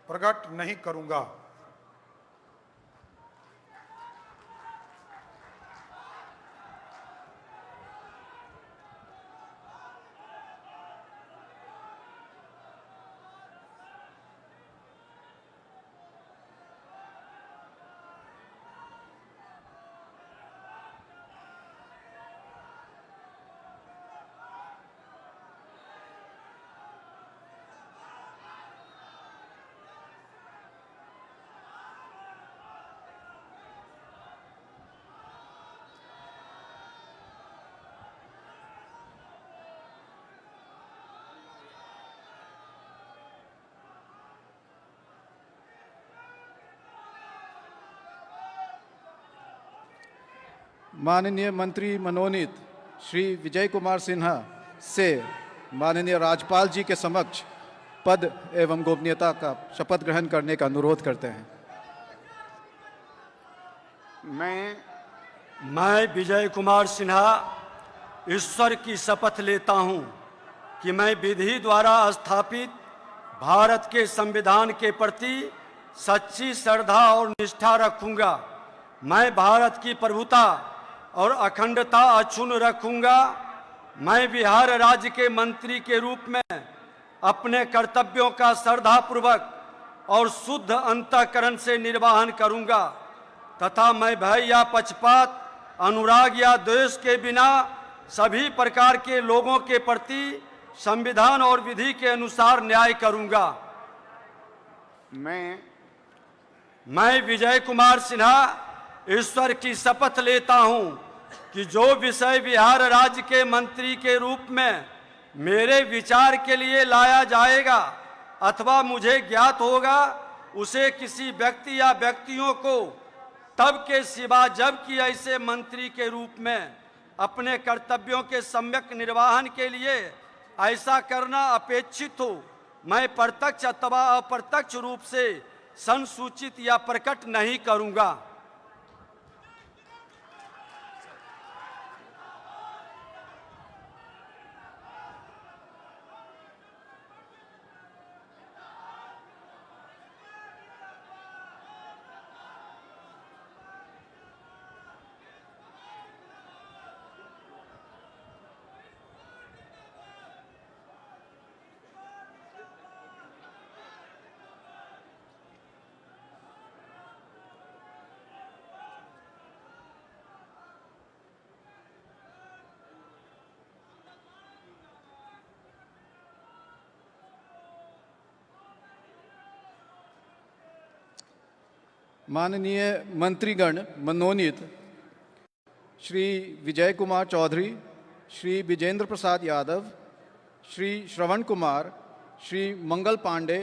प्रकट नहीं करूंगा। माननीय मंत्री मनोनीत श्री विजय कुमार सिन्हा से माननीय राज्यपाल जी के समक्ष पद एवं गोपनीयता का शपथ ग्रहण करने का अनुरोध करते हैं। मैं विजय कुमार सिन्हा ईश्वर की शपथ लेता हूं कि मैं विधि द्वारा स्थापित भारत के संविधान के प्रति सच्ची श्रद्धा और निष्ठा रखूंगा। मैं भारत की प्रभुता और अखंडता अक्षुण्ण रखूंगा। मैं बिहार राज्य के मंत्री के रूप में अपने कर्तव्यों का श्रद्धापूर्वक और शुद्ध अंतःकरण से निर्वहन करूंगा तथा मैं भय या पक्षपात, अनुराग या द्वेष के बिना सभी प्रकार के लोगों के प्रति संविधान और विधि के अनुसार न्याय करूंगा। मैं विजय कुमार सिन्हा ईश्वर की शपथ लेता हूं कि जो विषय बिहार राज्य के मंत्री के रूप में मेरे विचार के लिए लाया जाएगा अथवा मुझे ज्ञात होगा, उसे किसी व्यक्ति या व्यक्तियों को तब के सिवा जबकि ऐसे मंत्री के रूप में अपने कर्तव्यों के सम्यक निर्वहन के लिए ऐसा करना अपेक्षित हो, मैं प्रत्यक्ष अथवा अप्रत्यक्ष रूप से संसूचित या प्रकट नहीं करूंगा। माननीय मंत्रीगण मनोनीत श्री विजय कुमार चौधरी, श्री विजेंद्र प्रसाद यादव, श्री श्रवण कुमार, श्री मंगल पांडे,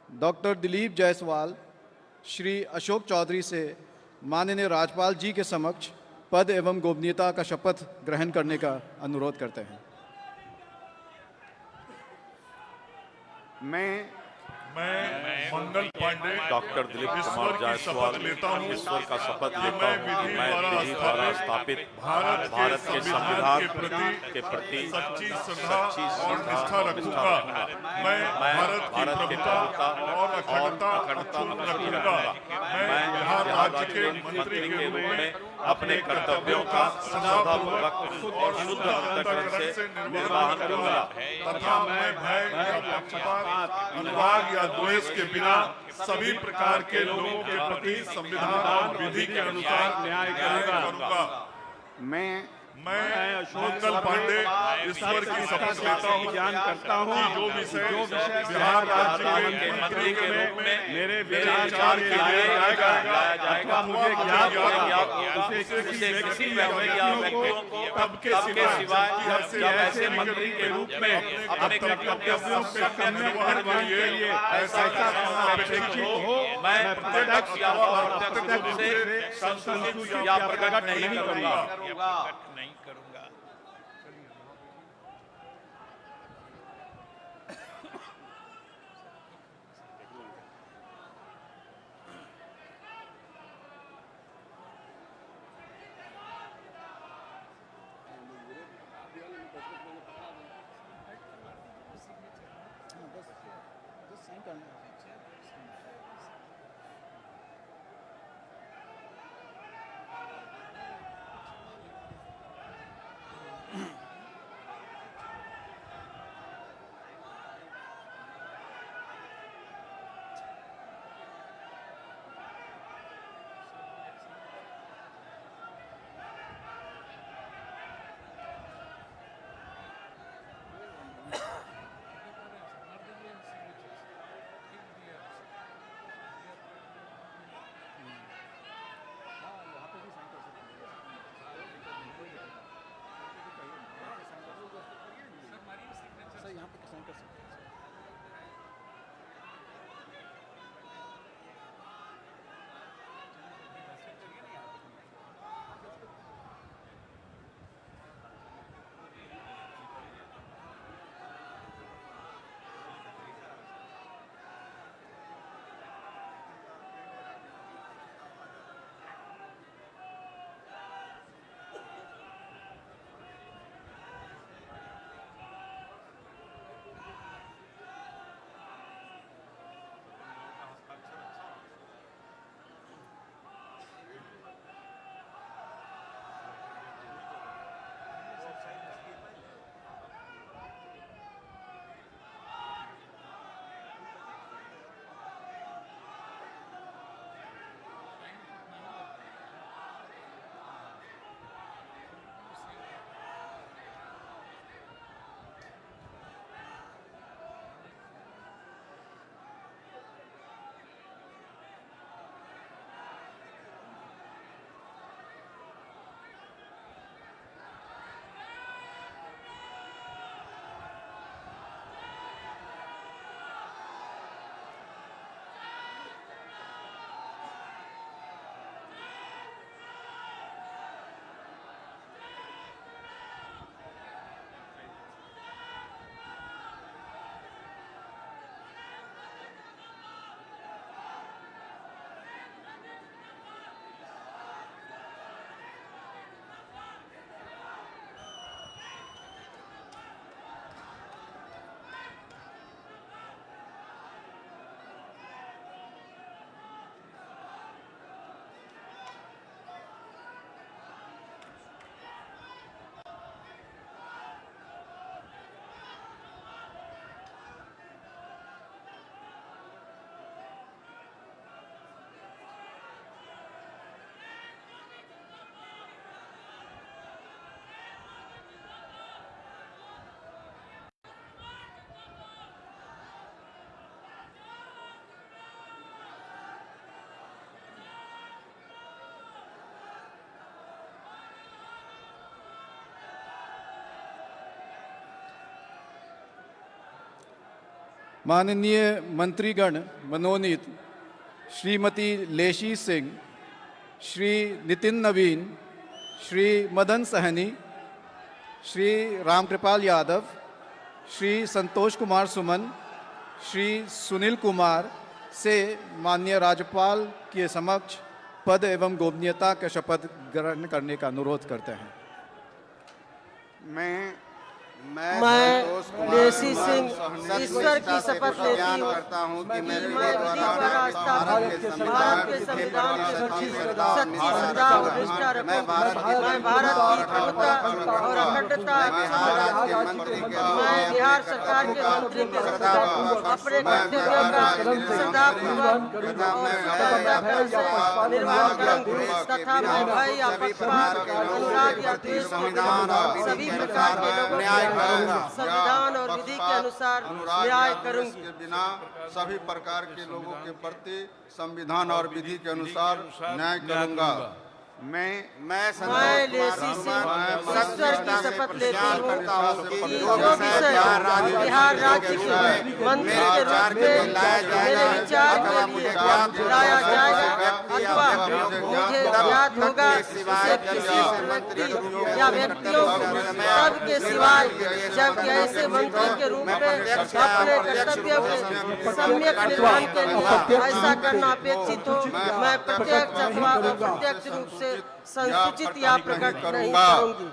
डॉक्टर दिलीप जायसवाल, श्री अशोक चौधरी से माननीय राज्यपाल जी के समक्ष पद एवं गोपनीयता का शपथ ग्रहण करने का अनुरोध करते हैं। मैं मंगल पांडे डॉक्टर दिलीप कुमार जायसवाल ईश्वर का शपथ लेता हूँ कि मैं विधि द्वारा स्थापित भारत के संविधान के प्रति सच्ची श्रद्धा और निष्ठा रखूंगा। मैं भारत की प्रभुता और अखंडता रखूंगा। मैं बिहार राज्य के मंत्री के रूप में अपने कर्तव्यों का श्रद्धापूर्वक और शुद्ध अंतःकरण से निर्वहन करूंगा तथा मैं भय या पक्षपात, अनुराग या द्वेष के बिना सभी प्रकार के लोगों के प्रति संविधान और विधि के अनुसार न्याय करूंगा। मैं मंगल पांडे ईश्वर की शपथ लेता हूँ, ज्ञान करता हूँ जो विषय बिहार राज्य के मंत्री के रूप में मेरे विचार के लिए लाया जाएगा अथवा मुझे ज्ञात होगा, उसे किसी व्यक्तियों को तब के सिवा ऐसे मंत्री के रूप में अपने कर्तव्यों के निर्वहन के लिए ऐसा करना अपेक्षित हो, मैं प्रत्यक्ष या अप्रत्यक्ष रूप से संसूचित या प्रकट नहीं करूंगा। माननीय मंत्रीगण मनोनीत श्रीमती लेशी सिंह, श्री नितिन नवीन, श्री मदन सहनी, श्री रामकृपाल यादव, श्री संतोष कुमार सुमन, श्री सुनील कुमार से माननीय राज्यपाल के समक्ष पद एवं गोपनीयता के शपथ ग्रहण करने का अनुरोध करते हैं। मैं लेसी सिंह ईश्वर की शपथ लेती हूँ करता हूँ कि मैं विधि द्वारा स्थापित भारत के संविधान के सच्ची श्रद्धा और निष्ठा रखूंगी। मैं भारत की प्रभुता और अखंडता, मैं बिहार सरकार के मंत्री के अपने कर्तव्यों का श्रद्धापूर्वक और सफलतापूर्वक से निर्वाह करूंगी तथा मैं भय या पक्षपात, अनुराग या द्वेष के बिना सभी प्रकार के लोगों संविधान और विधि के अनुसार न्याय करूंगी। के बिना सभी प्रकार के लोगों के प्रति संविधान और विधि के अनुसार न्याय करूंगा। मैं लेसी सिंह ईश्वर की शपथ लेती हूँ कि जो विषय बिहार राज्य के मंत्री के रूप में मेरे विचार के लिए लाया जाएगा अथवा मुझे ज्ञात होगा उसे किसी व्यक्ति या व्यक्तियों सब के सिवाय जबकि ऐसे मंत्री के रूप में अपने कर्तव्यों के सम्यक निर्वहन के लिए ऐसा करना अपेक्षित हो, मैं प्रत्यक्ष अथवा अप्रत्यक्ष रूप से संसूचित या प्रकट नहीं करूंगी।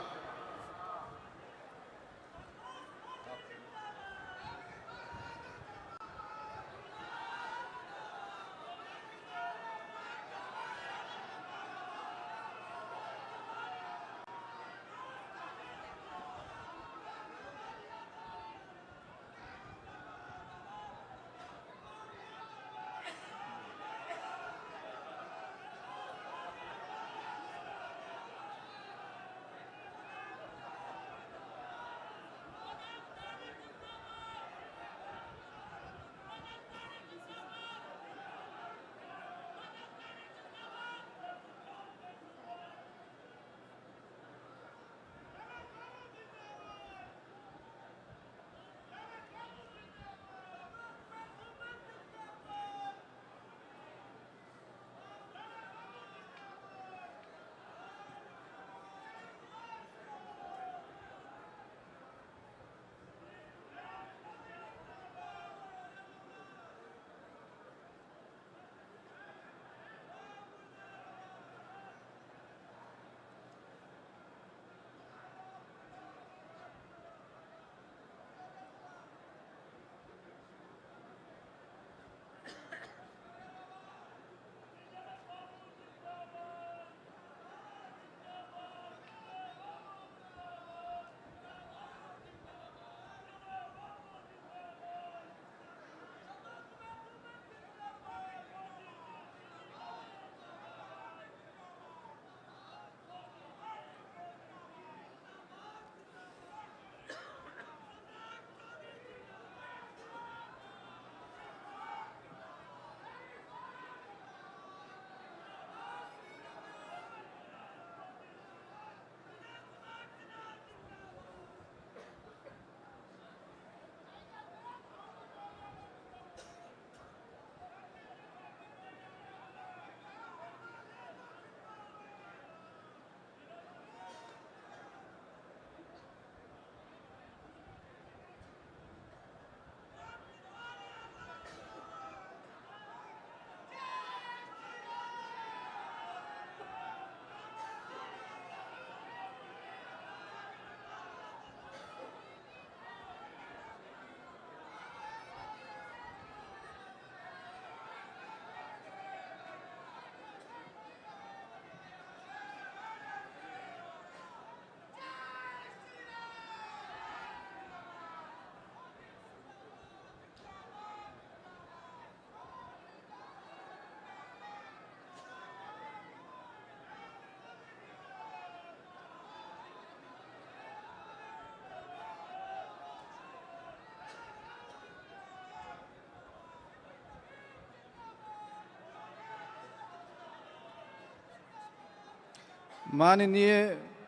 माननीय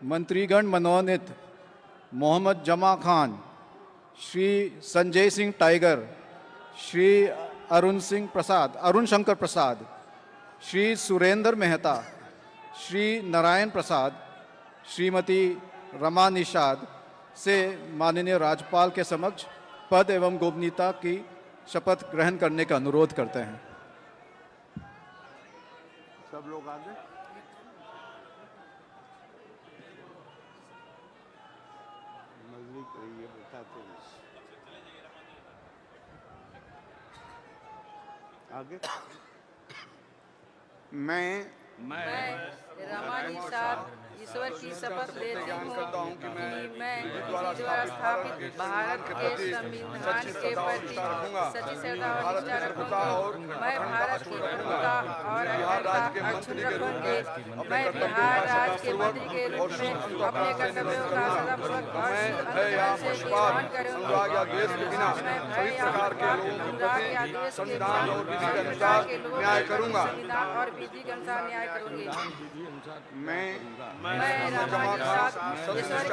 मंत्रीगण मनोनीत मोहम्मद जमा खान, श्री संजय सिंह टाइगर, श्री अरुण शंकर प्रसाद, श्री सुरेंद्र मेहता, श्री नारायण प्रसाद, श्रीमती रमा निषाद से माननीय राज्यपाल के समक्ष पद एवं गोपनीयता की शपथ ग्रहण करने का अनुरोध करते हैं। सब लोग आगे। आगे। मैं रमा निषाद ईश्वर की शपथ लेती हूँ कि मैं विधि द्वारा स्थापित भारत के संविधान के प्रति सच्ची श्रद्धा और निष्ठा रखूंगा। मैं भारत की प्रभुता और अखंडता अक्षुण्ण रखूंगी। मैं बिहार राज्य के मंत्री के रूप में अपने कर्तव्यों का सदापूर्वक और अनुग्रह से निर्वहन करूंगी। मैं भय या अनुराग या द्वेष के संविधान और विधि के अनुसार न्याय करूंगा। संविधान और विधि के अनुसार न्याय करूंगी। मैं ईश्वर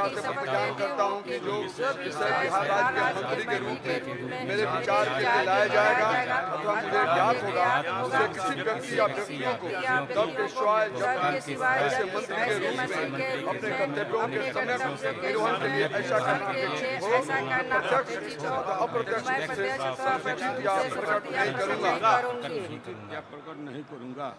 की शपथ करता हूँ कि जो विषय बिहार राज्य के मंत्री के रूप में मेरे विचार के लिए लाया जाएगा अथवा मुझे ज्ञात होगा, उससे किसी व्यक्ति या व्यक्तियों को तब के सिवाय ऐसे मंत्री के रूप में अपने कर्तव्यों के समय निर्वहन के लिए ऐसा करना प्रत्यक्ष अथवा अप्रत्यक्ष सूचित या प्रकट नहीं करूँगा।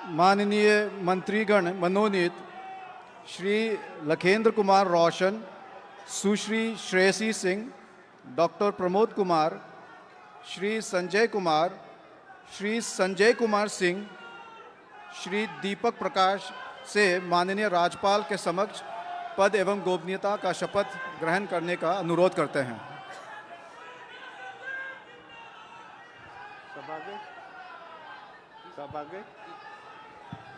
माननीय मंत्रीगण मनोनीत श्री लखेंद्र कुमार रोशन, सुश्री श्रेयसी सिंह, डॉक्टर प्रमोद कुमार, श्री संजय कुमार, श्री संजय कुमार सिंह, श्री दीपक प्रकाश से माननीय राज्यपाल के समक्ष पद एवं गोपनीयता का शपथ ग्रहण करने का अनुरोध करते हैं।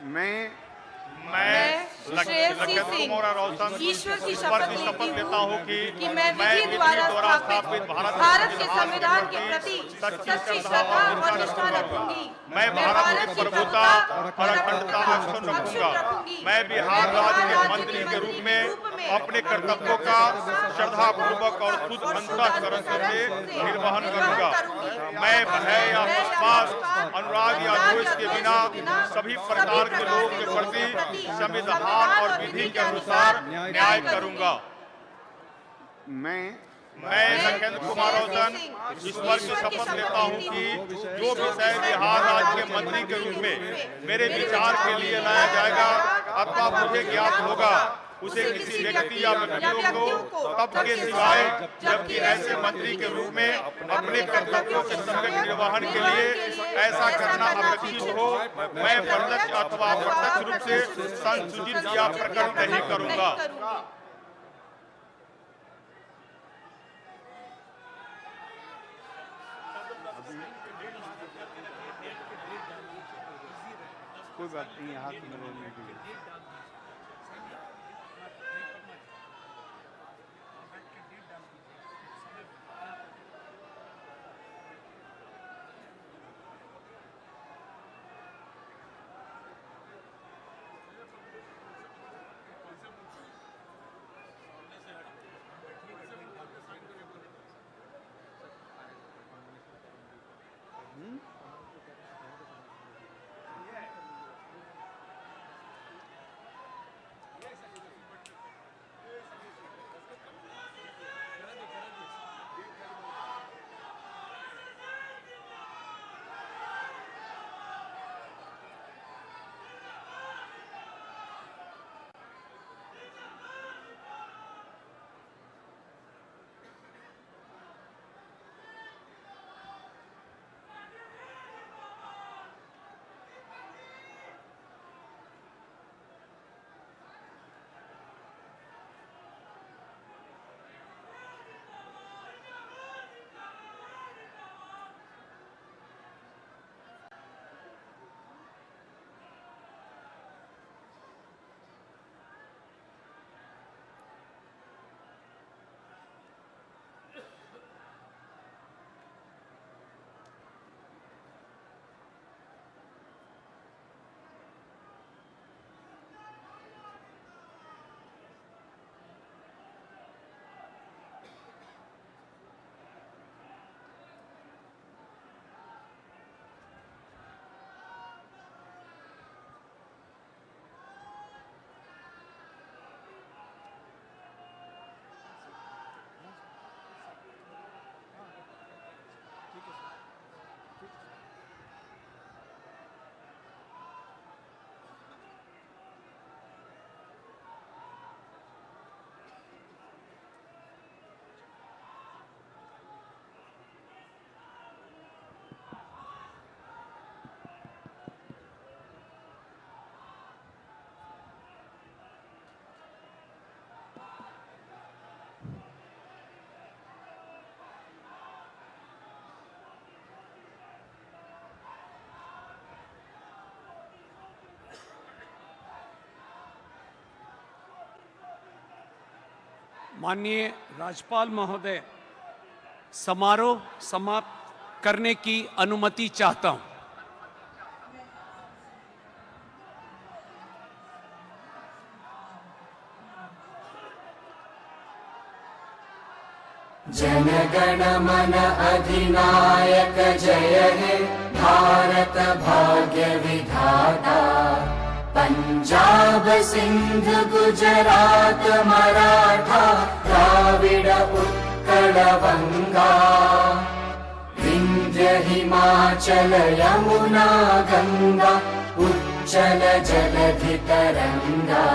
मैं श्रेयसी सिंह ईश्वर की शपथ लेता हूँ कि मैं विधि द्वारा स्थापित भारत के संविधान के प्रति सच्ची श्रद्धा और निष्ठा रखूंगी। मैं भारत की प्रभुता और अखंडता अक्षुण्ण रखूंगा। मैं बिहार राज्य के मंत्री के रूप में अपने कर्तव्यों का श्रद्धापूर्वक और शुद्ध अंतःकरण से निर्वहन करूंगा। मैं भय या विश्वास, अनुराग या द्वेष के बिना सभी प्रकार के लोगों के प्रति संविधान और विधि के अनुसार न्याय करूंगा। मैं लखेंद्र कुमार रोशन ईश्वर की शपथ लेता हूं कि जो विषय बिहार राज्य के मंत्री के रूप में मेरे विचार के लिए लाया जाएगा अथवा मुझे ज्ञात होगा, उसे किसी व्यक्ति या व्यक्तियों को तब के सिवाय जबकि ऐसे मंत्री के रूप में अपने कर्तव्यों के सम्यक निर्वहन के लिए ऐसा करना अपेक्षित हो, मैं प्रत्यक्ष अथवा अप्रत्यक्ष रूप से संसूचित या प्रकट नहीं करूंगा। कोई बात नहीं, हाथ में माननीय राज्यपाल महोदय, समारोह समाप्त करने की अनुमति चाहता हूं। जनगण मन अधिनायक जय हे भारत भाग्य विधाता। पंजाब सिंध गुजरात मराठा द्राविड उत्कल बंगा। विंध्य हिमाचल यमुना गंगा चञ्चल जलधितरङ्गा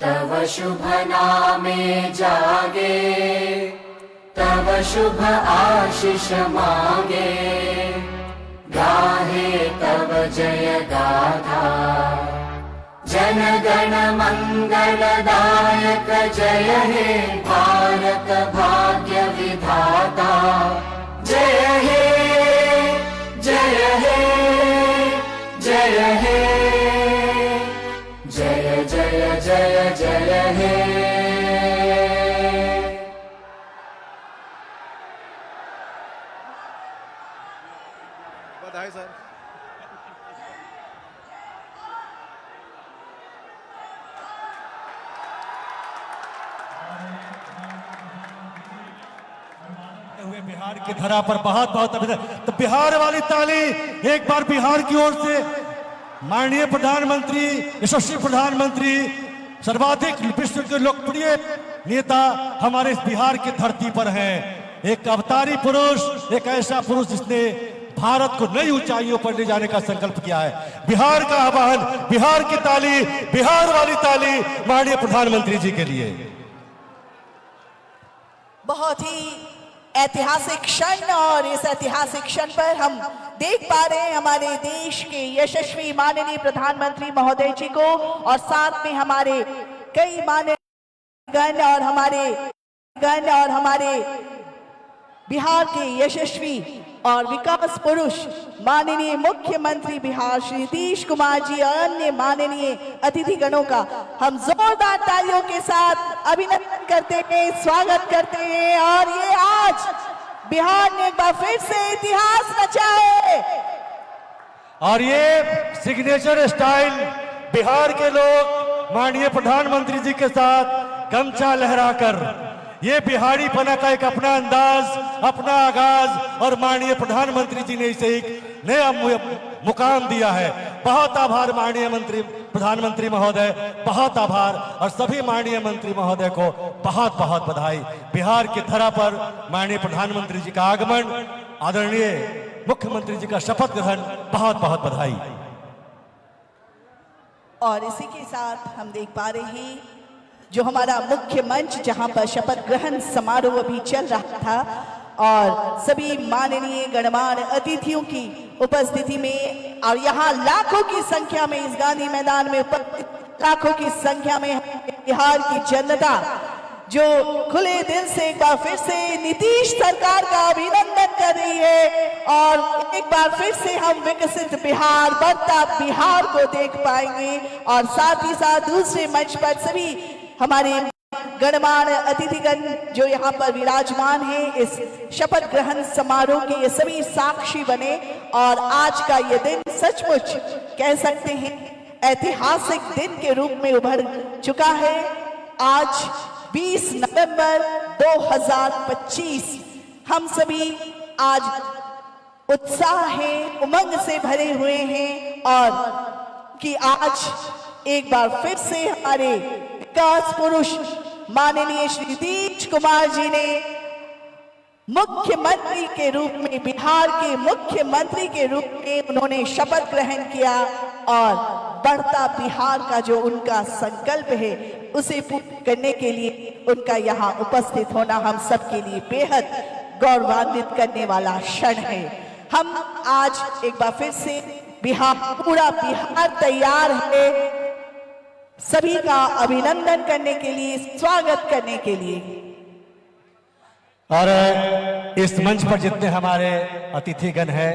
तव शुभ नामे जागे तव शुभ आशीष मांगे गाहे तव जय गाथा जन गण मंगलदायक जय हे भारत भाग्य विधाता जय हे जय हे जय हे जय जय जय जय हे। बधाई सर। हुए बिहार की धरा पर बहुत बहुत अभिनंदन। तो बिहार वाली ताली एक बार बिहार की ओर से माननीय प्रधानमंत्री, यशस्वी प्रधानमंत्री, सर्वाधिक विश्व के लोकप्रिय नेता हमारे इस बिहार की धरती पर हैं। एक अवतारी पुरुष, एक ऐसा पुरुष जिसने भारत को नई ऊंचाइयों पर ले जाने का संकल्प किया है। बिहार का आह्वान, बिहार की ताली, बिहार वाली ताली माननीय प्रधानमंत्री जी के लिए। बहुत ही ऐतिहासिक क्षण, और इस ऐतिहासिक क्षण पर हम देख पा रहे हैं हमारे देश के यशस्वी माननीय प्रधानमंत्री महोदय जी को, और साथ में हमारे कई माननीय गण और हमारे बिहार के यशस्वी और विकास पुरुष माननीय मुख्यमंत्री बिहार श्री नीतीश कुमार जी और अन्य माननीय अतिथि गणों का हम जोरदार तालियों के साथ अभिनंदन करते हैं, स्वागत करते हैं। और ये आज बिहार ने एक बार फिर से इतिहास रचा है। और ये सिग्नेचर स्टाइल बिहार के लोग माननीय प्रधानमंत्री जी के साथ गमछा लहराकर, ये बिहारी पना का एक अपना अंदाज, अपना आगाज, और माननीय प्रधानमंत्री जी ने इसे एक नया मुकाम दिया है। बहुत आभार माननीय प्रधानमंत्री महोदय, बहुत आभार, और सभी माननीय मंत्री महोदय को बहुत बहुत बधाई। बिहार की धरा पर माननीय प्रधानमंत्री जी का आगमन, आदरणीय मुख्यमंत्री जी का शपथ ग्रहण, बहुत बहुत बधाई। और इसी के साथ हम देख पा रहे हैं जो हमारा मुख्य मंच, जहां पर शपथ ग्रहण समारोह अभी चल रहा था, और सभी माननीय गणमान्य अतिथियों की उपस्थिति में, और यहाँ लाखों की संख्या में इस गांधी मैदान में उपस्थित लाखों की संख्या में बिहार की जनता जो खुले दिल से एक बार फिर से नीतीश सरकार का अभिनंदन कर रही है, और एक बार फिर से हम विकसित बिहार, बढ़ता बिहार को देख पाएंगे। और साथ ही साथ दूसरे मंच पर सभी हमारे गणमान्य अतिथिगण जो यहाँ पर विराजमान हैं, इस शपथ ग्रहण समारोह के ये सभी साक्षी बने, और आज का ये दिन सचमुच कह सकते हैं ऐतिहासिक दिन के रूप में उभर चुका है। आज 20 नवंबर 2025 हम सभी आज उत्साह है, उमंग से भरे हुए हैं, और कि आज एक बार फिर से हमारे विकास पुरुष माननीय श्री नीतीश कुमार जी ने मुख्यमंत्री के रूप में, बिहार के मुख्यमंत्री के रूप में उन्होंने शपथ ग्रहण किया, और बढ़ता बिहार का जो उनका संकल्प है उसे पूर्ण करने के लिए उनका यहाँ उपस्थित होना हम सबके लिए बेहद गौरवान्वित करने वाला क्षण है। हम आज एक बार फिर से बिहार, पूरा बिहार तैयार है सभी का अभिनंदन करने के लिए, स्वागत करने के लिए। और इस मंच पर जितने हमारे अतिथिगण हैं,